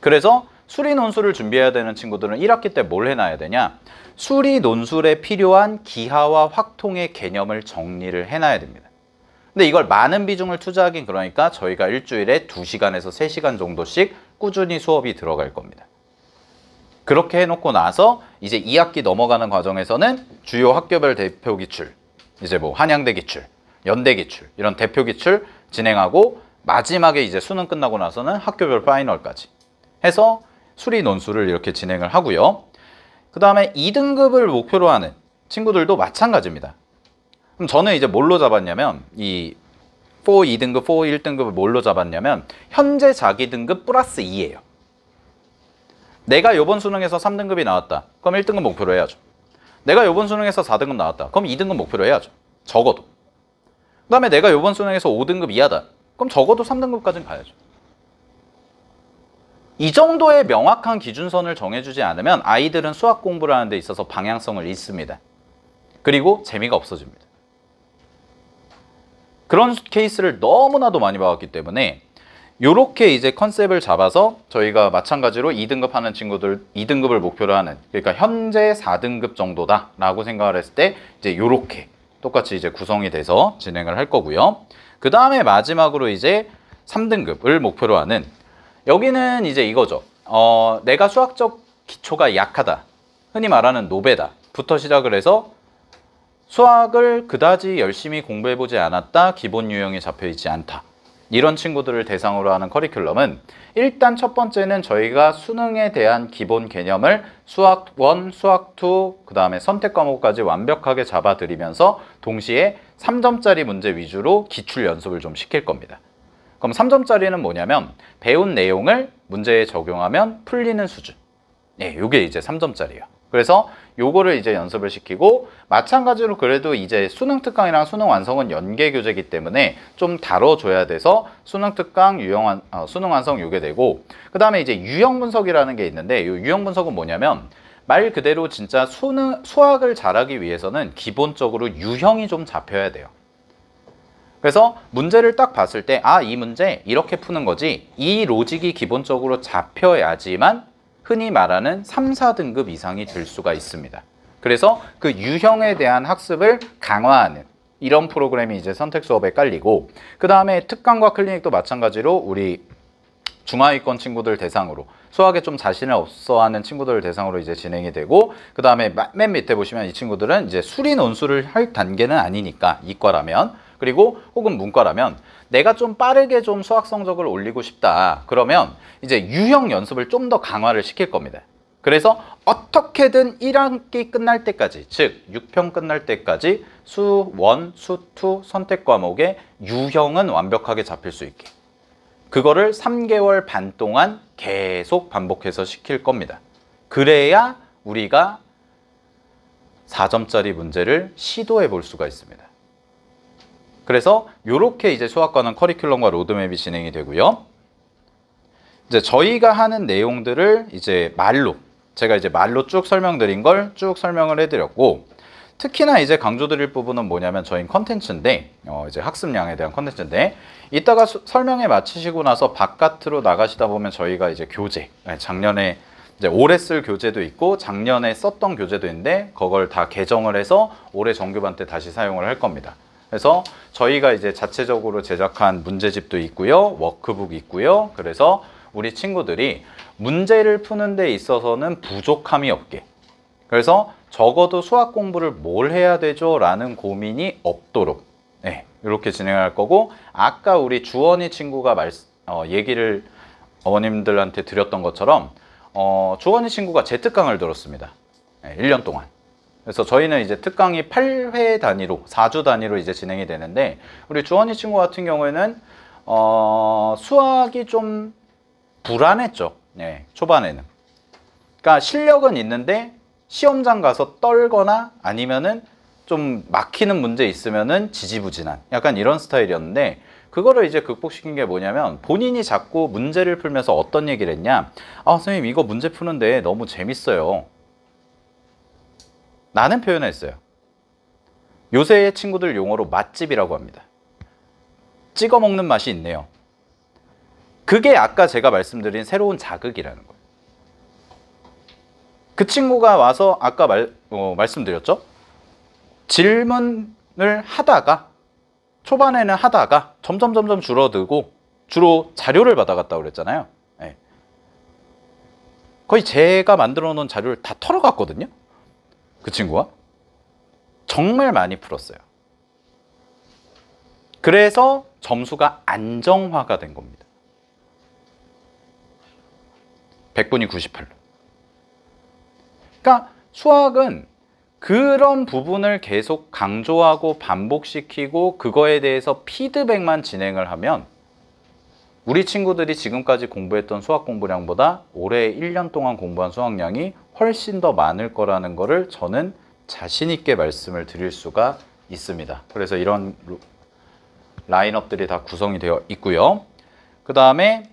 그래서 수리 논술을 준비해야 되는 친구들은 1학기 때 뭘 해놔야 되냐? 수리 논술에 필요한 기하와 확통의 개념을 정리를 해놔야 됩니다. 근데 이걸 많은 비중을 투자하긴 그러니까 저희가 일주일에 2시간에서 3시간 정도씩 꾸준히 수업이 들어갈 겁니다. 그렇게 해놓고 나서 이제 2학기 넘어가는 과정에서는 주요 학교별 대표 기출, 이제 뭐 한양대 기출, 연대 기출, 이런 대표 기출 진행하고, 마지막에 이제 수능 끝나고 나서는 학교별 파이널까지 해서 수리 논술을 이렇게 진행을 하고요. 그 다음에 2등급을 목표로 하는 친구들도 마찬가지입니다. 그럼 저는 이제 뭘로 잡았냐면 이 4 2등급, 4 1등급을 뭘로 잡았냐면 현재 자기 등급 플러스 2예요. 내가 이번 수능에서 3등급이 나왔다. 그럼 1등급 목표로 해야죠. 내가 이번 수능에서 4등급 나왔다. 그럼 2등급 목표로 해야죠. 적어도. 그 다음에 내가 이번 수능에서 5등급 이하다. 그럼 적어도 3등급까지는 가야죠. 이 정도의 명확한 기준선을 정해주지 않으면 아이들은 수학 공부를 하는 데 있어서 방향성을 잃습니다. 그리고 재미가 없어집니다. 그런 케이스를 너무나도 많이 봐왔기 때문에 요렇게 이제 컨셉을 잡아서 저희가 마찬가지로 2등급 하는 친구들 2등급을 목표로 하는, 그러니까 현재 4등급 정도다 라고 생각을 했을 때 이제 요렇게 똑같이 이제 구성이 돼서 진행을 할 거고요. 그 다음에 마지막으로 이제 3등급을 목표로 하는, 여기는 이제 이거죠. 내가 수학적 기초가 약하다, 흔히 말하는 노베다 부터 시작을 해서 수학을 그다지 열심히 공부해보지 않았다, 기본 유형이 잡혀있지 않다, 이런 친구들을 대상으로 하는 커리큘럼은 일단 첫 번째는 저희가 수능에 대한 기본 개념을 수학 1, 수학 2, 그 다음에 선택 과목까지 완벽하게 잡아드리면서 동시에 3점짜리 문제 위주로 기출 연습을 좀 시킬 겁니다. 그럼 3점짜리는 뭐냐면 배운 내용을 문제에 적용하면 풀리는 수준. 네, 요게 이제 3점짜리예요. 그래서 요거를 이제 연습을 시키고, 마찬가지로 그래도 이제 수능 특강이랑 수능 완성은 연계 교재이기 때문에 좀 다뤄줘야 돼서 수능 특강, 수능 완성 요게 되고, 그 다음에 이제 유형 분석이라는 게 있는데, 요 유형 분석은 뭐냐면 말 그대로 진짜 수학을 잘하기 위해서는 기본적으로 유형이 좀 잡혀야 돼요. 그래서 문제를 딱 봤을 때 이 문제 이렇게 푸는 거지, 이 로직이 기본적으로 잡혀야지만 흔히 말하는 3, 4등급 이상이 될 수가 있습니다. 그래서 그 유형에 대한 학습을 강화하는 이런 프로그램이 이제 선택 수업에 깔리고, 그 다음에 특강과 클리닉도 마찬가지로 우리 중하위권 친구들 대상으로, 수학에 좀 자신을 없어하는 친구들을 대상으로 이제 진행이 되고, 그 다음에 맨 밑에 보시면 이 친구들은 이제 수리 논술을 할 단계는 아니니까, 이과라면, 그리고 혹은 문과라면 내가 좀 빠르게 좀 수학 성적을 올리고 싶다, 그러면 이제 유형 연습을 좀 더 강화를 시킬 겁니다. 그래서 어떻게든 1학기 끝날 때까지, 즉 6편 끝날 때까지 수 1, 수 2 선택 과목의 유형은 완벽하게 잡힐 수 있게, 그거를 3개월 반 동안 계속 반복해서 시킬 겁니다. 그래야 우리가 4점짜리 문제를 시도해 볼 수가 있습니다. 그래서 이렇게 이제 수학과는 커리큘럼과 로드맵이 진행이 되고요. 이제 저희가 하는 내용들을 이제 제가 이제 말로 쭉 설명드린 걸 쭉 설명을 해드렸고, 특히나 이제 강조드릴 부분은 뭐냐면 저희 컨텐츠인데, 이제 학습량에 대한 컨텐츠인데, 이따가 설명회 마치시고 나서 바깥으로 나가시다 보면 저희가 이제 교재, 작년에 이제 올해 쓸 교재도 있고 작년에 썼던 교재도 있는데, 그걸 다 개정을 해서 올해 정규반 때 다시 사용을 할 겁니다. 그래서 저희가 이제 자체적으로 제작한 문제집도 있고요, 워크북 있고요. 그래서 우리 친구들이 문제를 푸는 데 있어서는 부족함이 없게, 그래서 적어도 수학 공부를 뭘 해야 되죠? 라는 고민이 없도록 이렇게 진행할 거고, 아까 우리 주원이 친구가 얘기를 어머님들한테 드렸던 것처럼 주원이 친구가 제 특강을 들었습니다. 1년 동안. 그래서 저희는 이제 특강이 8회 단위로, 4주 단위로 이제 진행이 되는데, 우리 주원이 친구 같은 경우에는 수학이 좀 불안했죠. 초반에는. 그러니까 실력은 있는데 시험장 가서 떨거나 아니면은 좀 막히는 문제 있으면은 지지부진한 약간 이런 스타일이었는데, 그거를 이제 극복시킨 게 뭐냐면, 본인이 자꾸 문제를 풀면서 어떤 얘기를 했냐, 선생님 이거 문제 푸는데 너무 재밌어요 라는 표현을 했어요. 요새 친구들 용어로 맛집이라고 합니다. 찍어 먹는 맛이 있네요. 그게 아까 제가 말씀드린 새로운 자극이라는 거예요. 그 친구가 와서 아까 말씀드렸죠? 질문을 하다가, 초반에는 하다가 점점 줄어들고 주로 자료를 받아갔다고 그랬잖아요. 거의 제가 만들어 놓은 자료를 다 털어갔거든요. 그 친구가 정말 많이 풀었어요. 그래서 점수가 안정화가 된 겁니다. 100분이 98로. 그러니까 수학은 그런 부분을 계속 강조하고 반복시키고 그거에 대해서 피드백만 진행을 하면 우리 친구들이 지금까지 공부했던 수학 공부량보다 올해 1년 동안 공부한 수학량이 훨씬 더 많을 거라는 거를 저는 자신 있게 말씀을 드릴 수가 있습니다. 그래서 이런 라인업들이 다 구성이 되어 있고요. 그 다음에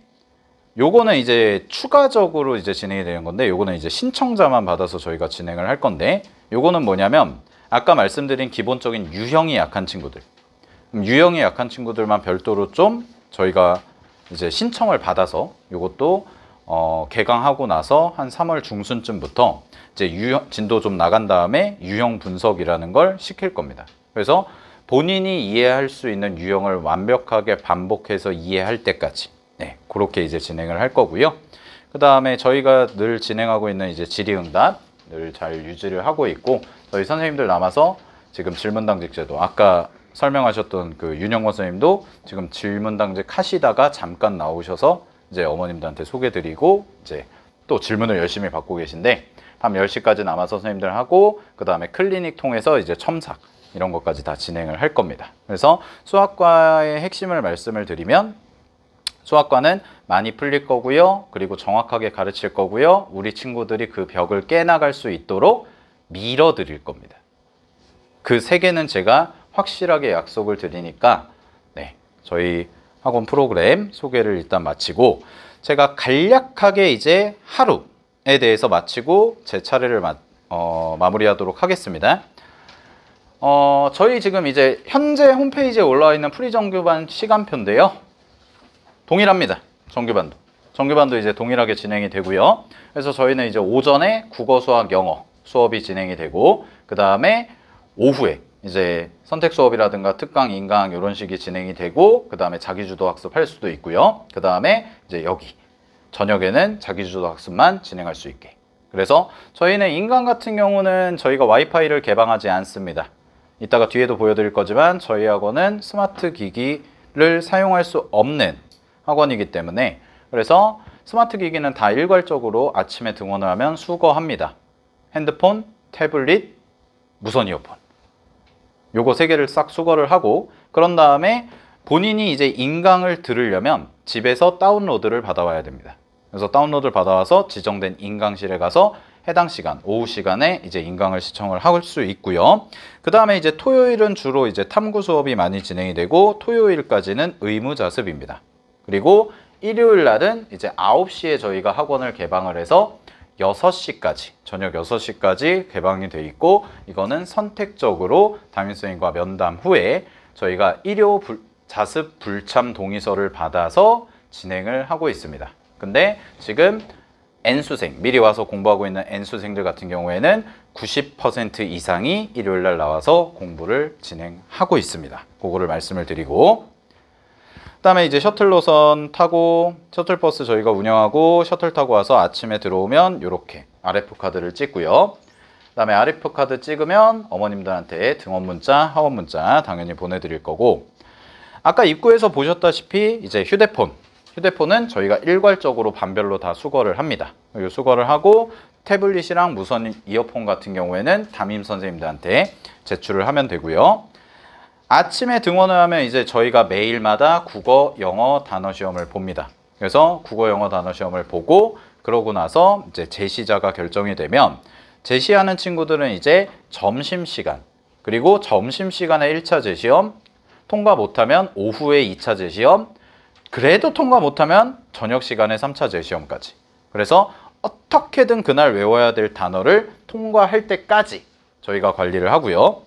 요거는 이제 추가적으로 이제 진행이 되는 건데, 요거는 이제 신청자만 받아서 저희가 진행을 할 건데, 요거는 뭐냐면 아까 말씀드린 기본적인 유형이 약한 친구들, 유형이 약한 친구들만 별도로 좀 저희가 이제 신청을 받아서 요것도 개강하고 나서 한 3월 중순쯤부터 이제 유형 진도 좀 나간 다음에 유형 분석이라는 걸 시킬 겁니다. 그래서 본인이 이해할 수 있는 유형을 완벽하게 반복해서 이해할 때까지, 네, 그렇게 이제 진행을 할 거고요. 그 다음에 저희가 늘 진행하고 있는 이제 질의응답 늘 잘 유지를 하고 있고, 저희 선생님들 남아서 지금 질문당직제도 아까 설명하셨던 그 윤영권 선생님도 지금 질문당직 하시다가 잠깐 나오셔서 이제 어머님들한테 소개드리고 이제 또 질문을 열심히 받고 계신데, 밤 10시까지 남아서 선생님들 하고 그 다음에 클리닉 통해서 이제 첨삭 이런 것까지 다 진행을 할 겁니다. 그래서 수학과의 핵심을 말씀을 드리면, 수학과는 많이 풀릴 거고요. 그리고 정확하게 가르칠 거고요. 우리 친구들이 그 벽을 깨나갈 수 있도록 밀어드릴 겁니다. 그 세 개는 제가 확실하게 약속을 드리니까, 네, 저희 학원 프로그램 소개를 일단 마치고 제가 간략하게 이제 하루에 대해서 마치고 제 차례를 마무리하도록 하겠습니다. 저희 지금 이제 현재 홈페이지에 올라와 있는 프리정규반 시간표인데요. 동일합니다. 정규반도 이제 동일하게 진행이 되고요. 그래서 저희는 이제 오전에 국어, 수학, 영어 수업이 진행이 되고, 그 다음에 오후에 이제 선택 수업이라든가 특강, 인강 이런 식이 진행이 되고, 그 다음에 자기주도 학습 할 수도 있고요. 그 다음에 이제 여기 저녁에는 자기주도 학습만 진행할 수 있게. 그래서 저희는 인강 같은 경우는 저희가 와이파이를 개방하지 않습니다. 이따가 뒤에도 보여드릴 거지만 저희 학원은 스마트 기기를 사용할 수 없는 학원이기 때문에, 그래서 스마트 기기는 다 일괄적으로 아침에 등원을 하면 수거합니다. 핸드폰, 태블릿, 무선 이어폰, 요거 세 개를 싹 수거를 하고, 그런 다음에 본인이 이제 인강을 들으려면 집에서 다운로드를 받아와야 됩니다. 그래서 다운로드를 받아와서 지정된 인강실에 가서 해당 시간, 오후 시간에 이제 인강을 시청을 할 수 있고요. 그 다음에 이제 토요일은 주로 이제 탐구 수업이 많이 진행이 되고, 토요일까지는 의무자습입니다. 그리고 일요일 날은 이제 9시에 저희가 학원을 개방을 해서 6시까지, 저녁 6시까지 개방이 돼 있고, 이거는 선택적으로 담임선생님과 면담 후에 저희가 일요 자습 불참 동의서를 받아서 진행을 하고 있습니다. 근데 지금 N수생, 미리 와서 공부하고 있는 N수생들 같은 경우에는 90% 이상이 일요일 날 나와서 공부를 진행하고 있습니다. 그거를 말씀을 드리고, 그다음에 이제 셔틀 노선 타고 셔틀버스 저희가 운영하고 셔틀 타고 와서 아침에 들어오면 이렇게 RF 카드를 찍고요. 그다음에 RF 카드 찍으면 어머님들한테 등원 문자, 하원 문자 당연히 보내드릴 거고, 아까 입구에서 보셨다시피 이제 휴대폰은 저희가 일괄적으로 반별로 다 수거를 합니다. 그리고 수거를 하고 태블릿이랑 무선 이어폰 같은 경우에는 담임 선생님들한테 제출을 하면 되고요. 아침에 등원을 하면 이제 저희가 매일마다 국어, 영어 단어 시험을 봅니다. 그래서 국어, 영어 단어 시험을 보고, 그러고 나서 이제 제시자가 결정이 되면 제시하는 친구들은 이제 점심시간, 그리고 점심시간에 1차 제시험, 통과 못하면 오후에 2차 제시험, 그래도 통과 못하면 저녁 시간에 3차 제시험까지. 그래서 어떻게든 그날 외워야 될 단어를 통과할 때까지 저희가 관리를 하고요.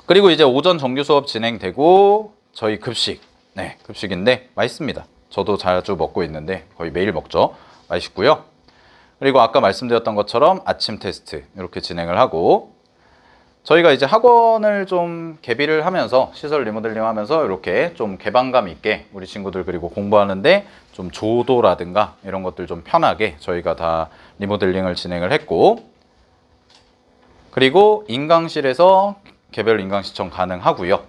그리고 이제 오전 정규 수업 진행되고 저희 급식, 네, 급식인데 맛있습니다. 저도 자주 먹고 있는데 거의 매일 먹죠. 맛있고요. 그리고 아까 말씀드렸던 것처럼 아침 테스트 이렇게 진행을 하고, 저희가 이제 학원을 좀 개비를 하면서 시설 리모델링 하면서 이렇게 좀 개방감 있게 우리 친구들 그리고 공부하는데 좀 조도라든가 이런 것들 좀 편하게 저희가 다 리모델링을 진행을 했고, 그리고 인강실에서 개별 인강 시청 가능하고요.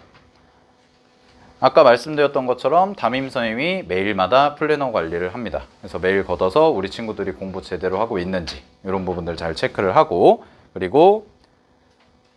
아까 말씀드렸던 것처럼 담임 선생님이 매일마다 플래너 관리를 합니다. 그래서 매일 걷어서 우리 친구들이 공부 제대로 하고 있는지 이런 부분들 잘 체크를 하고, 그리고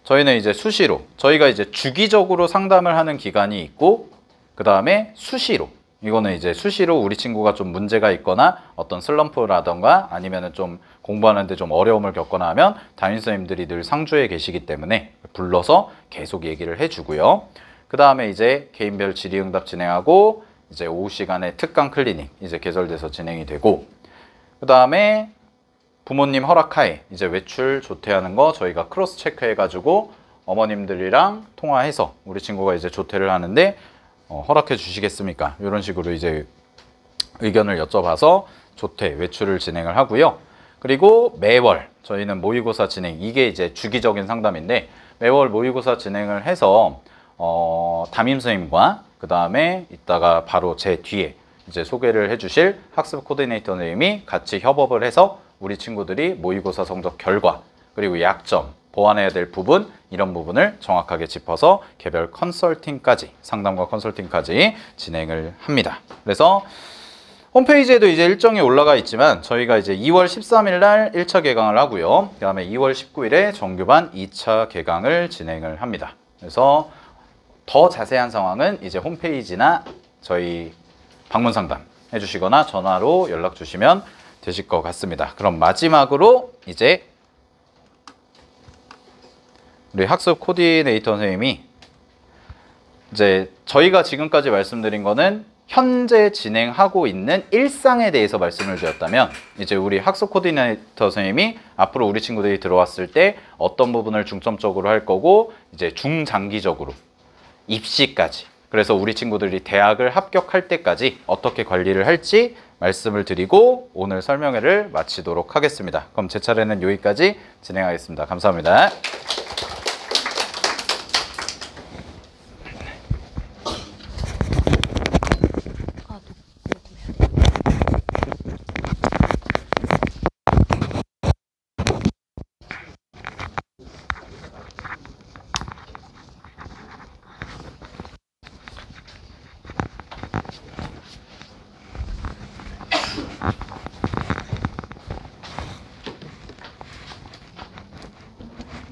저희는 이제 수시로, 저희가 이제 주기적으로 상담을 하는 기간이 있고, 그 다음에 수시로, 이거는 이제 수시로 우리 친구가 좀 문제가 있거나 어떤 슬럼프라던가 아니면은 좀 공부하는데 좀 어려움을 겪거나 하면 담임 선생님들이 늘 상주에 계시기 때문에 불러서 계속 얘기를 해주고요. 그 다음에 이제 개인별 질의응답 진행하고, 이제 오후 시간에 특강 클리닉 이제 개설돼서 진행이 되고, 그 다음에 부모님 허락하에 이제 외출 조퇴하는 거 저희가 크로스 체크 해가지고 어머님들이랑 통화해서 우리 친구가 이제 조퇴를 하는데 허락해 주시겠습니까? 이런 식으로 이제 의견을 여쭤봐서 조퇴, 외출을 진행을 하고요. 그리고 매월 저희는 모의고사 진행, 이게 이제 주기적인 상담인데 매월 모의고사 진행을 해서 담임 선생님과 그 다음에 이따가 바로 제 뒤에 이제 소개를 해주실 학습 코디네이터 선생님이 같이 협업을 해서 우리 친구들이 모의고사 성적 결과, 그리고 약점, 보완해야 될 부분, 이런 부분을 정확하게 짚어서 개별 컨설팅까지, 상담과 컨설팅까지 진행을 합니다. 그래서 홈페이지에도 이제 일정이 올라가 있지만 저희가 이제 2월 13일 날 1차 개강을 하고요. 그 다음에 2월 19일에 정규반 2차 개강을 진행을 합니다. 그래서 더 자세한 상황은 이제 홈페이지나 저희 방문 상담 해주시거나 전화로 연락 주시면 되실 것 같습니다. 그럼 마지막으로 이제 우리 학습 코디네이터 선생님이 이제 저희가 지금까지 말씀드린 거는 현재 진행하고 있는 일상에 대해서 말씀을 드렸다면, 이제 우리 학습 코디네이터 선생님이 앞으로 우리 친구들이 들어왔을 때 어떤 부분을 중점적으로 할 거고, 이제 중장기적으로 입시까지, 그래서 우리 친구들이 대학을 합격할 때까지 어떻게 관리를 할지 말씀을 드리고 오늘 설명회를 마치도록 하겠습니다. 그럼 제 차례는 여기까지 진행하겠습니다. 감사합니다.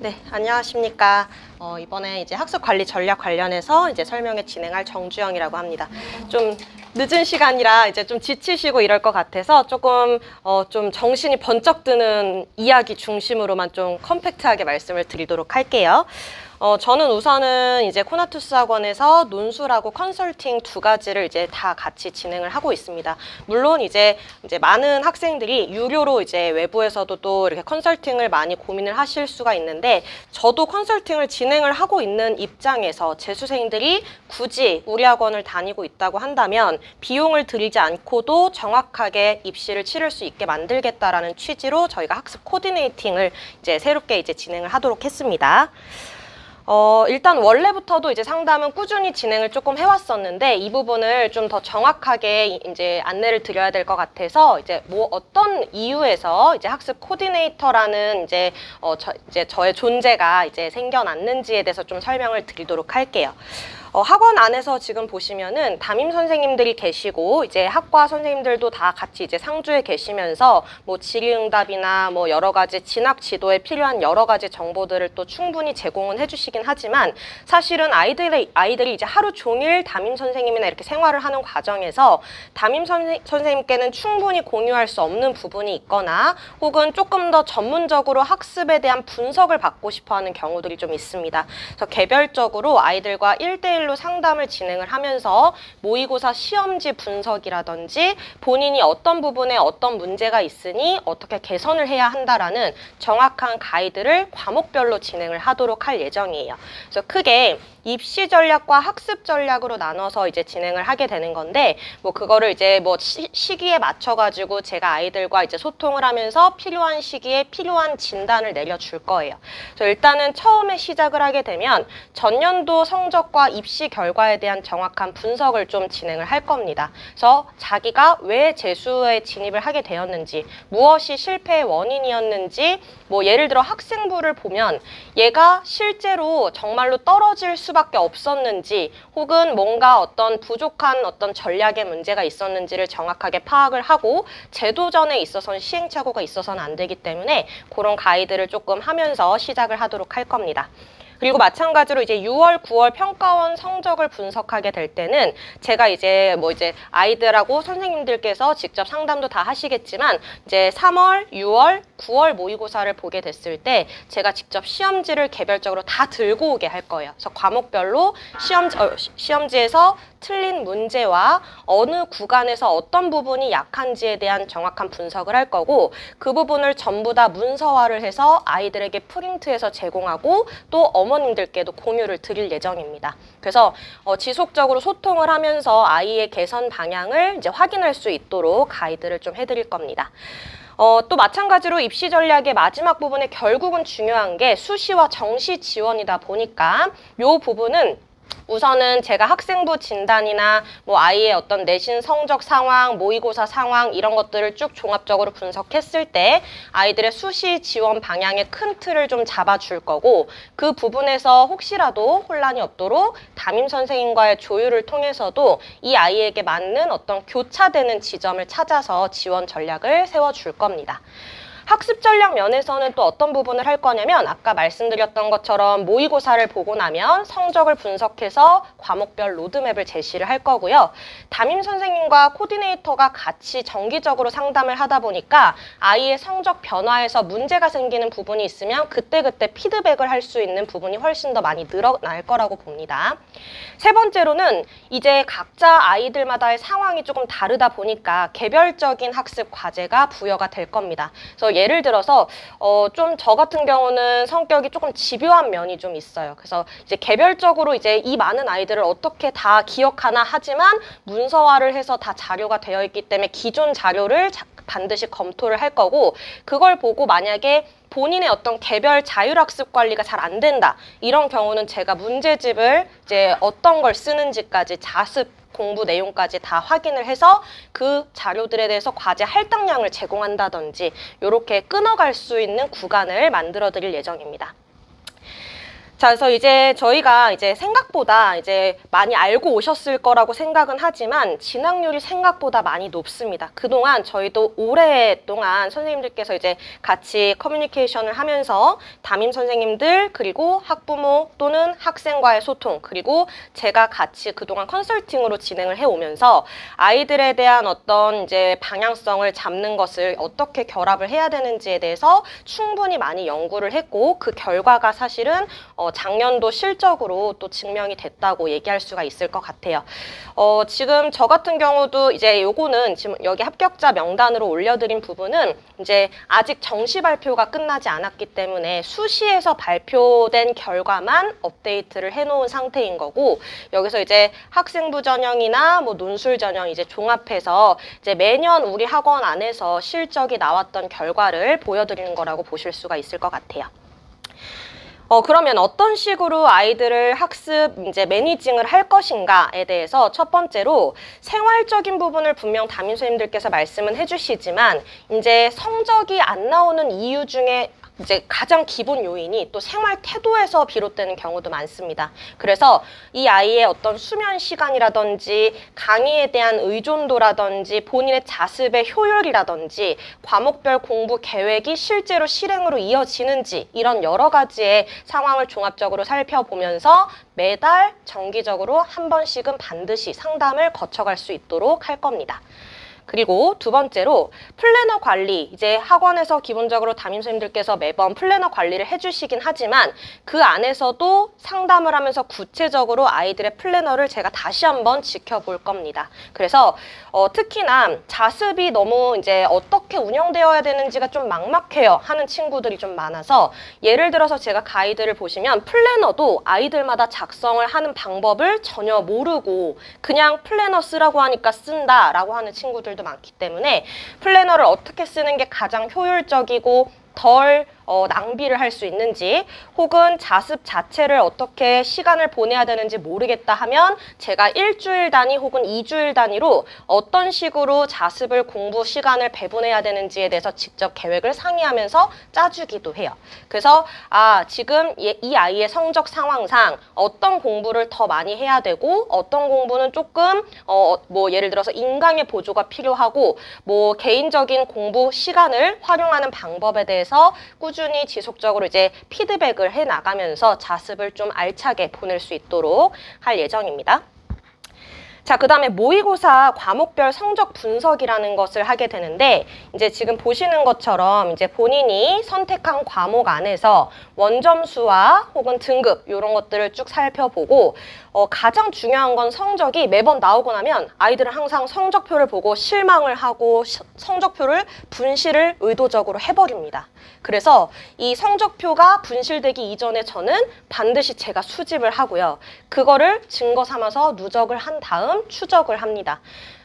네, 안녕하십니까. 이번에 이제 학습 관리 전략 관련해서 이제 설명회 진행할 정주영이라고 합니다. 좀 늦은 시간이라 이제 좀 지치시고 이럴 것 같아서 조금 좀 정신이 번쩍 드는 이야기 중심으로만 좀 컴팩트하게 말씀을 드리도록 할게요. 저는 우선은 이제 코나투스 학원에서 논술하고 컨설팅 두 가지를 이제 다 같이 진행을 하고 있습니다. 물론 이제 많은 학생들이 유료로 이제 외부에서도 또 이렇게 컨설팅을 많이 고민을 하실 수가 있는데, 저도 컨설팅을 진행을 하고 있는 입장에서 재수생들이 굳이 우리 학원을 다니고 있다고 한다면 비용을 들이지 않고도 정확하게 입시를 치를 수 있게 만들겠다라는 취지로 저희가 학습 코디네이팅을 이제 새롭게 이제 진행을 하도록 했습니다. 일단 원래부터도 이제 상담은 꾸준히 진행을 조금 해왔었는데 이 부분을 좀 더 정확하게 이제 안내를 드려야 될 것 같아서 이제 뭐 어떤 이유에서 이제 학습 코디네이터라는 이제 저의 존재가 이제 생겨났는지에 대해서 좀 설명을 드리도록 할게요. 학원 안에서 지금 보시면은 담임 선생님들이 계시고 이제 학과 선생님들도 다 같이 이제 상주에 계시면서 뭐 질의응답이나 뭐 여러 가지 진학 지도에 필요한 여러 가지 정보들을 또 충분히 제공은 해주시긴 하지만, 사실은 아이들이 이제 하루 종일 담임 선생님이나 이렇게 생활을 하는 과정에서 담임 선생님께는 충분히 공유할 수 없는 부분이 있거나 혹은 조금 더 전문적으로 학습에 대한 분석을 받고 싶어하는 경우들이 좀 있습니다. 그래서 개별적으로 아이들과 1대1로 상담을 진행을 하면서 모의고사 시험지 분석이라든지 본인이 어떤 부분에 어떤 문제가 있으니 어떻게 개선을 해야 한다라는 정확한 가이드를 과목별로 진행을 하도록 할 예정이에요. 그래서 크게 입시 전략과 학습 전략으로 나눠서 이제 진행을 하게 되는 건데, 뭐 그거를 이제 뭐 시기에 맞춰가지고 제가 아이들과 이제 소통을 하면서 필요한 시기에 필요한 진단을 내려줄 거예요. 그래서 일단은 처음에 시작을 하게 되면 전년도 성적과 입시 결과에 대한 정확한 분석을 좀 진행을 할 겁니다. 그래서 자기가 왜 재수에 진입을 하게 되었는지, 무엇이 실패의 원인이었는지, 뭐 예를 들어 학생부를 보면 얘가 실제로 정말로 떨어질 수밖에 수밖에 없었는지 혹은 뭔가 어떤 부족한 어떤 전략의 문제가 있었는지를 정확하게 파악을 하고 제도전에 있어서는 시행착오가 있어서는 안 되기 때문에 그런 가이드를 조금 하면서 시작을 하도록 할 겁니다. 그리고 마찬가지로 이제 6월, 9월 평가원 성적을 분석하게 될 때는 제가 이제 아이들하고 선생님들께서 직접 상담도 다 하시겠지만 이제 3월, 6월, 9월 모의고사를 보게 됐을 때 제가 직접 시험지를 개별적으로 다 들고 오게 할 거예요. 그래서 과목별로 시험지에서 틀린 문제와 어느 구간에서 어떤 부분이 약한지에 대한 정확한 분석을 할 거고 그 부분을 전부 다 문서화를 해서 아이들에게 프린트해서 제공하고 또 어머님들께도 공유를 드릴 예정입니다. 그래서 지속적으로 소통을 하면서 아이의 개선 방향을 이제 확인할 수 있도록 가이드를 좀 해드릴 겁니다. 또 마찬가지로 입시 전략의 마지막 부분에 결국은 중요한 게 수시와 정시 지원이다 보니까 이 부분은 우선은 제가 학생부 진단이나 뭐 아이의 어떤 내신 성적 상황, 모의고사 상황 이런 것들을 쭉 종합적으로 분석했을 때 아이들의 수시 지원 방향의 큰 틀을 좀 잡아줄 거고 그 부분에서 혹시라도 혼란이 없도록 담임 선생님과의 조율을 통해서도 이 아이에게 맞는 어떤 교차되는 지점을 찾아서 지원 전략을 세워줄 겁니다. 학습 전략 면에서는 또 어떤 부분을 할 거냐면 아까 말씀드렸던 것처럼 모의고사를 보고 나면 성적을 분석해서 과목별 로드맵을 제시를 할 거고요. 담임 선생님과 코디네이터가 같이 정기적으로 상담을 하다 보니까 아이의 성적 변화에서 문제가 생기는 부분이 있으면 그때그때 피드백을 할 수 있는 부분이 훨씬 더 많이 늘어날 거라고 봅니다. 세 번째로는 이제 각자 아이들마다의 상황이 조금 다르다 보니까 개별적인 학습 과제가 부여가 될 겁니다. 그래서 예를 들어서 좀 저 같은 경우는 성격이 조금 집요한 면이 좀 있어요. 그래서 이제 개별적으로 이제 이 많은 아이들을 어떻게 다 기억하나 하지만 문서화를 해서 다 자료가 되어 있기 때문에 기존 자료를 반드시 검토를 할 거고 그걸 보고 만약에 본인의 어떤 개별 자율학습 관리가 잘 안 된다. 이런 경우는 제가 문제집을 이제 어떤 걸 쓰는지까지 자습 공부 내용까지 다 확인을 해서 그 자료들에 대해서 과제 할당량을 제공한다든지 이렇게 끊어갈 수 있는 구간을 만들어 드릴 예정입니다. 자, 그래서 이제 저희가 이제 생각보다 이제 많이 알고 오셨을 거라고 생각은 하지만 진학률이 생각보다 많이 높습니다. 그동안 저희도 오랫동안 선생님들께서 이제 같이 커뮤니케이션을 하면서 담임 선생님들 그리고 학부모 또는 학생과의 소통 그리고 제가 같이 그동안 컨설팅으로 진행을 해오면서 아이들에 대한 어떤 이제 방향성을 잡는 것을 어떻게 결합을 해야 되는지에 대해서 충분히 많이 연구를 했고 그 결과가 사실은 작년도 실적으로 또 증명이 됐다고 얘기할 수가 있을 것 같아요. 지금 저 같은 경우도 이제 요거는 지금 여기 합격자 명단으로 올려드린 부분은 이제 아직 정시 발표가 끝나지 않았기 때문에 수시에서 발표된 결과만 업데이트를 해놓은 상태인 거고 여기서 이제 학생부 전형이나 뭐 논술 전형 이제 종합해서 이제 매년 우리 학원 안에서 실적이 나왔던 결과를 보여드리는 거라고 보실 수가 있을 것 같아요. 그러면 어떤 식으로 아이들을 학습 이제 매니징을 할 것인가에 대해서 첫 번째로 생활적인 부분을 분명 담임 선생님들께서 말씀은 해주시지만 이제 성적이 안 나오는 이유 중에 이제 가장 기본 요인이 또 생활 태도에서 비롯되는 경우도 많습니다. 그래서 이 아이의 어떤 수면 시간이라든지 강의에 대한 의존도라든지 본인의 자습의 효율이라든지 과목별 공부 계획이 실제로 실행으로 이어지는지 이런 여러 가지의 상황을 종합적으로 살펴보면서 매달 정기적으로 한 번씩은 반드시 상담을 거쳐갈 수 있도록 할 겁니다. 그리고 두 번째로 플래너 관리, 이제 학원에서 기본적으로 담임 선생님들께서 매번 플래너 관리를 해주시긴 하지만 그 안에서도 상담을 하면서 구체적으로 아이들의 플래너를 제가 다시 한번 지켜볼 겁니다. 그래서 특히나 자습이 너무 이제 어떻게 운영되어야 되는지가 좀 막막해요 하는 친구들이 좀 많아서 예를 들어서 제가 가이드를 보시면 플래너도 아이들마다 작성을 하는 방법을 전혀 모르고 그냥 플래너 쓰라고 하니까 쓴다라고 하는 친구들도 많기 때문에 플래너를 어떻게 쓰는 게 가장 효율적이고 덜 낭비를 할 수 있는지, 혹은 자습 자체를 어떻게 시간을 보내야 되는지 모르겠다 하면 제가 일주일 단위 혹은 2주일 단위로 어떤 식으로 자습을 공부 시간을 배분해야 되는지에 대해서 직접 계획을 상의하면서 짜주기도 해요. 그래서 지금 이 아이의 성적 상황상 어떤 공부를 더 많이 해야 되고 어떤 공부는 조금 뭐 예를 들어서 인강의 보조가 필요하고 뭐 개인적인 공부 시간을 활용하는 방법에 대해서 꾸준히 지속적으로 이제 피드백을 해 나가면서 자습을 좀 알차게 보낼 수 있도록 할 예정입니다. 자, 그 다음에 모의고사 과목별 성적 분석이라는 것을 하게 되는데, 이제 지금 보시는 것처럼 이제 본인이 선택한 과목 안에서 원점수와 혹은 등급 이런 것들을 쭉 살펴보고, 가장 중요한 건 성적이 매번 나오고 나면 아이들은 항상 성적표를 보고 실망을 하고 성적표를 분실을 의도적으로 해버립니다. 그래서 이 성적표가 분실되기 이전에 저는 반드시 제가 수집을 하고요. 그거를 증거 삼아서 누적을 한 다음 추적을 합니다.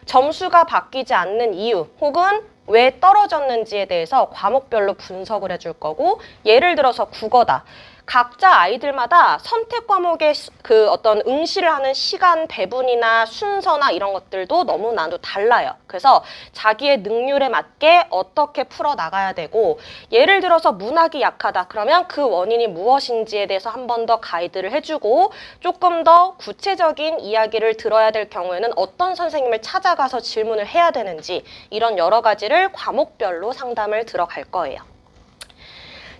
점수가 바뀌지 않는 이유 혹은 왜 떨어졌는지에 대해서 과목별로 분석을 해줄 거고, 예를 들어서 국어다. 각자 아이들마다 선택 과목의 그 어떤 응시를 하는 시간 배분이나 순서나 이런 것들도 너무나도 달라요. 그래서 자기의 능률에 맞게 어떻게 풀어나가야 되고, 예를 들어서 문학이 약하다. 그러면 그 원인이 무엇인지에 대해서 한 번 더 가이드를 해주고, 조금 더 구체적인 이야기를 들어야 될 경우에는 어떤 선생님을 찾아가서 질문을 해야 되는지, 이런 여러 가지를 과목별로 상담을 들어갈 거예요.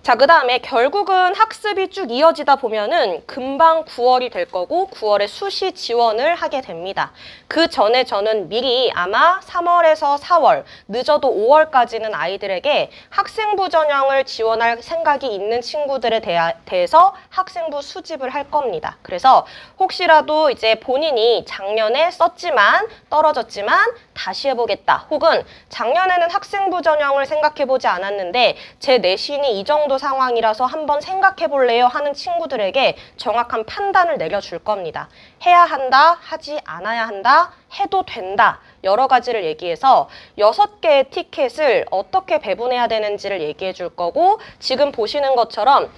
자, 그 다음에 결국은 학습이 쭉 이어지다 보면은 금방 9월이 될 거고 9월에 수시 지원을 하게 됩니다. 그 전에 저는 미리 아마 3월에서 4월, 늦어도 5월까지는 아이들에게 학생부 전형을 지원할 생각이 있는 친구들에 대해서 학생부 수집을 할 겁니다. 그래서 혹시라도 이제 본인이 작년에 썼지만 떨어졌지만 다시 해보겠다, 혹은 작년에는 학생부 전형을 생각해보지 않았는데 제 내신이 이 정도 상황이라서 한번 생각해볼래요 하는 친구들에게 정확한 판단을 내려줄 겁니다. 해야 한다, 하지 않아야 한다, 해도 된다, 여러 가지를 얘기해서 6개의 티켓을 어떻게 배분해야 되는지를 얘기해 줄 거고, 지금 보시는 것처럼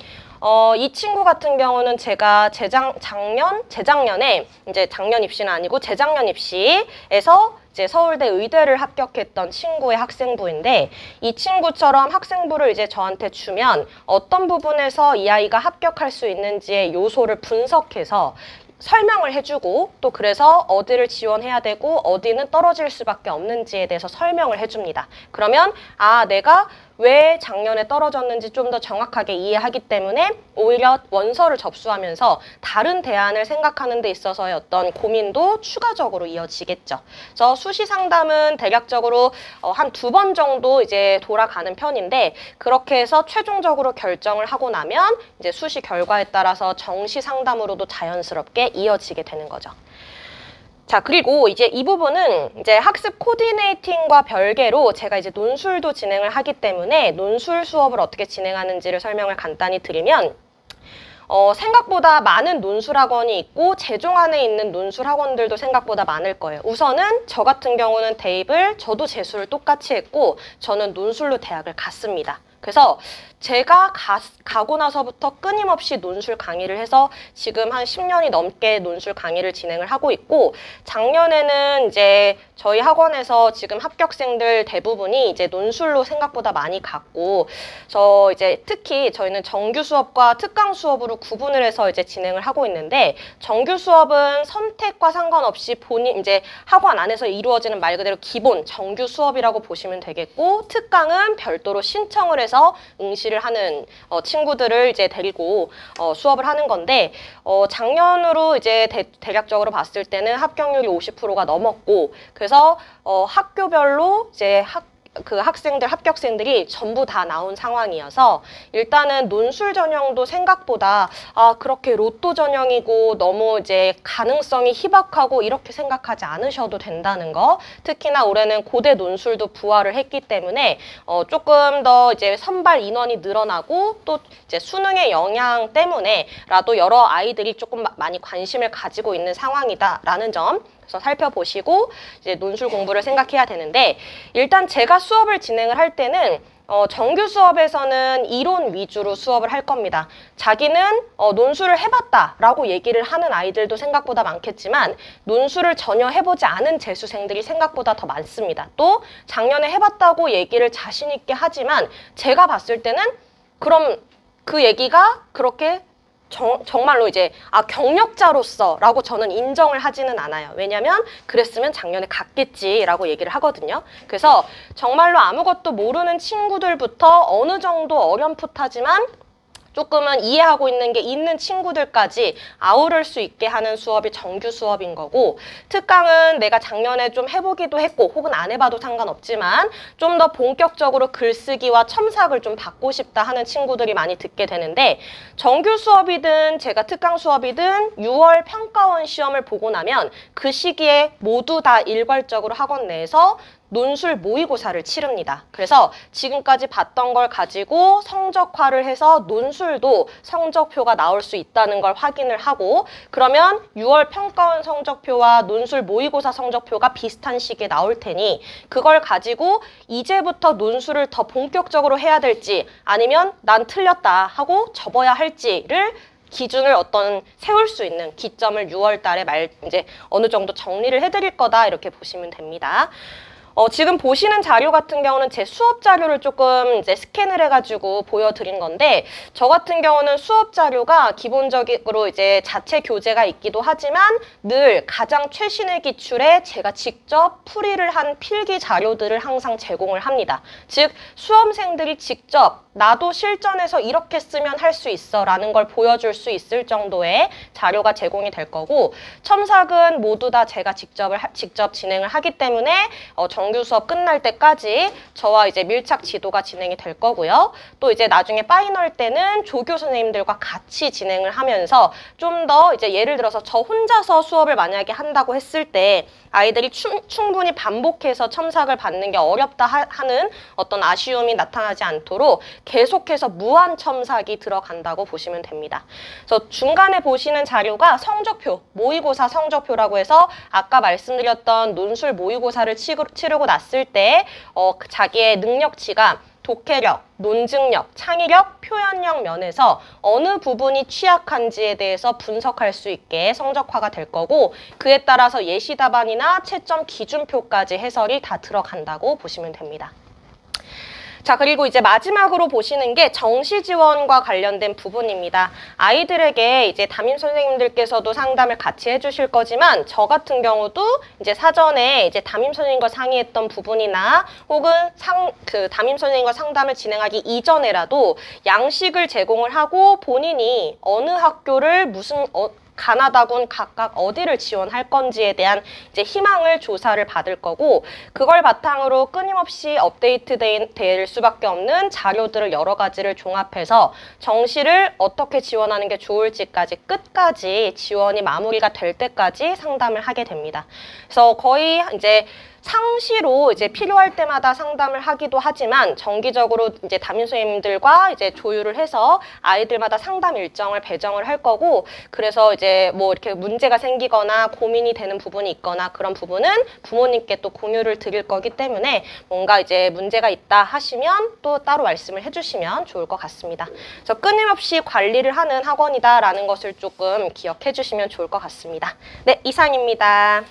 이 친구 같은 경우는 제가 재작년에 이제 작년 입시는 아니고 재작년 입시에서 이제 서울대 의대를 합격했던 친구의 학생부인데, 이 친구처럼 학생부를 이제 저한테 주면 어떤 부분에서 이 아이가 합격할 수 있는지의 요소를 분석해서 설명을 해주고, 또 그래서 어디를 지원해야 되고 어디는 떨어질 수밖에 없는지에 대해서 설명을 해줍니다. 그러면 내가 왜 작년에 떨어졌는지 좀 더 정확하게 이해하기 때문에 오히려 원서를 접수하면서 다른 대안을 생각하는 데 있어서의 어떤 고민도 추가적으로 이어지겠죠. 그래서 수시 상담은 대략적으로 한 2번 정도 이제 돌아가는 편인데, 그렇게 해서 최종적으로 결정을 하고 나면 이제 수시 결과에 따라서 정시 상담으로도 자연스럽게 이어지게 되는 거죠. 자, 그리고 이제 이 부분은 이제 학습 코디네이팅과 별개로 제가 이제 논술도 진행을 하기 때문에 논술 수업을 어떻게 진행하는지를 설명을 간단히 드리면, 생각보다 많은 논술 학원이 있고 재종 안에 있는 논술 학원들도 생각보다 많을 거예요. 우선은 저 같은 경우는 대입을 저도 재수를 똑같이 했고 저는 논술로 대학을 갔습니다. 그래서 제가 가고 나서부터 끊임없이 논술 강의를 해서 지금 한 10년이 넘게 논술 강의를 진행을 하고 있고, 작년에는 이제 저희 학원에서 지금 합격생들 대부분이 이제 논술로 생각보다 많이 갔고, 이제 특히 저희는 정규 수업과 특강 수업으로 구분을 해서 이제 진행을 하고 있는데, 정규 수업은 선택과 상관없이 본인 이제 학원 안에서 이루어지는 말 그대로 기본 정규 수업이라고 보시면 되겠고, 특강은 별도로 신청을 해서 응시를 하는 친구들을 이제 데리고 수업을 하는 건데, 작년으로 이제 대략적으로 봤을 때는 합격률이 50%가 넘었고, 그래서 학교별로 이제 합격생들이 전부 다 나온 상황이어서, 일단은 논술 전형도 생각보다 그렇게 로또 전형이고 너무 이제 가능성이 희박하고 이렇게 생각하지 않으셔도 된다는 거. 특히나 올해는 고대 논술도 부활을 했기 때문에 조금 더 이제 선발 인원이 늘어나고, 또 이제 수능의 영향 때문에라도 여러 아이들이 조금 많이 관심을 가지고 있는 상황이다라는 점. 그래서 살펴보시고 이제 논술 공부를 생각해야 되는데, 일단 제가 수업을 진행을 할 때는 정규 수업에서는 이론 위주로 수업을 할 겁니다. 자기는 논술을 해봤다라고 얘기를 하는 아이들도 생각보다 많겠지만 논술을 전혀 해보지 않은 재수생들이 생각보다 더 많습니다. 또 작년에 해봤다고 얘기를 자신 있게 하지만 제가 봤을 때는 그럼 그 얘기가 그렇게 정말로 이제 경력자로서 라고 저는 인정을 하지는 않아요. 왜냐면 그랬으면 작년에 갔겠지 라고 얘기를 하거든요. 그래서 정말로 아무것도 모르는 친구들부터 어느 정도 어렴풋하지만 조금은 이해하고 있는 게 있는 친구들까지 아우를 수 있게 하는 수업이 정규 수업인 거고, 특강은 내가 작년에 좀 해보기도 했고 혹은 안 해봐도 상관없지만 좀 더 본격적으로 글쓰기와 첨삭을 좀 받고 싶다 하는 친구들이 많이 듣게 되는데, 정규 수업이든 제가 특강 수업이든 6월 평가원 시험을 보고 나면 그 시기에 모두 다 일괄적으로 학원 내에서 논술 모의고사를 치릅니다. 그래서 지금까지 봤던 걸 가지고 성적화를 해서 논술도 성적표가 나올 수 있다는 걸 확인을 하고, 그러면 6월 평가원 성적표와 논술 모의고사 성적표가 비슷한 시기에 나올 테니 그걸 가지고 이제부터 논술을 더 본격적으로 해야 될지 아니면 난 틀렸다 하고 접어야 할지를 기준을 세울 수 있는 기점을 6월 달에 이제 어느 정도 정리를 해드릴 거다, 이렇게 보시면 됩니다. 지금 보시는 자료 같은 경우는 제 수업 자료를 조금 이제 스캔을 해가지고 보여드린 건데, 저 같은 경우는 수업 자료가 기본적으로 이제 자체 교재가 있기도 하지만 늘 가장 최신의 기출에 제가 직접 풀이를 한 필기 자료들을 항상 제공을 합니다. 즉 수험생들이 직접 나도 실전에서 이렇게 쓰면 할 수 있어 라는 걸 보여줄 수 있을 정도의 자료가 제공이 될 거고, 첨삭은 모두 다 제가 직접 진행을 하기 때문에 정규 수업 끝날 때까지 저와 이제 밀착 지도가 진행이 될 거고요. 또 이제 나중에 파이널 때는 조교 선생님들과 같이 진행을 하면서 좀 더 이제 예를 들어서 저 혼자서 수업을 만약에 한다고 했을 때 아이들이 충분히 반복해서 첨삭을 받는 게 어렵다 하는 어떤 아쉬움이 나타나지 않도록 계속해서 무한 첨삭이 들어간다고 보시면 됩니다. 그래서 중간에 보시는 자료가 성적표, 모의고사 성적표라고 해서 아까 말씀드렸던 논술 모의고사를 치르고 났을 때 자기의 능력치가 독해력, 논증력, 창의력, 표현력 면에서 어느 부분이 취약한지에 대해서 분석할 수 있게 성적화가 될 거고, 그에 따라서 예시 답안이나 채점 기준표까지 해설이 다 들어간다고 보시면 됩니다. 자, 그리고 이제 마지막으로 보시는 게 정시 지원과 관련된 부분입니다. 아이들에게 이제 담임 선생님들께서도 상담을 같이 해주실 거지만 저 같은 경우도 이제 사전에 이제 담임 선생님과 상의했던 부분이나 혹은 담임 선생님과 상담을 진행하기 이전에라도 양식을 제공을 하고 본인이 어느 학교를 가나다군 각각 어디를 지원할 건지에 대한 이제 희망을 조사를 받을 거고, 그걸 바탕으로 끊임없이 업데이트 될 수밖에 없는 자료들을 여러 가지를 종합해서 정시를 어떻게 지원하는 게 좋을지까지 끝까지 지원이 마무리가 될 때까지 상담을 하게 됩니다. 그래서 거의 이제 상시로 이제 필요할 때마다 상담을 하기도 하지만 정기적으로 이제 담임 선생님들과 이제 조율을 해서 아이들마다 상담 일정을 배정을 할 거고, 그래서 이제 뭐 이렇게 문제가 생기거나 고민이 되는 부분이 있거나 그런 부분은 부모님께 또 공유를 드릴 거기 때문에 뭔가 이제 문제가 있다 하시면 또 따로 말씀을 해주시면 좋을 것 같습니다. 그래서 끊임없이 관리를 하는 학원이다라는 것을 조금 기억해 주시면 좋을 것 같습니다. 네, 이상입니다.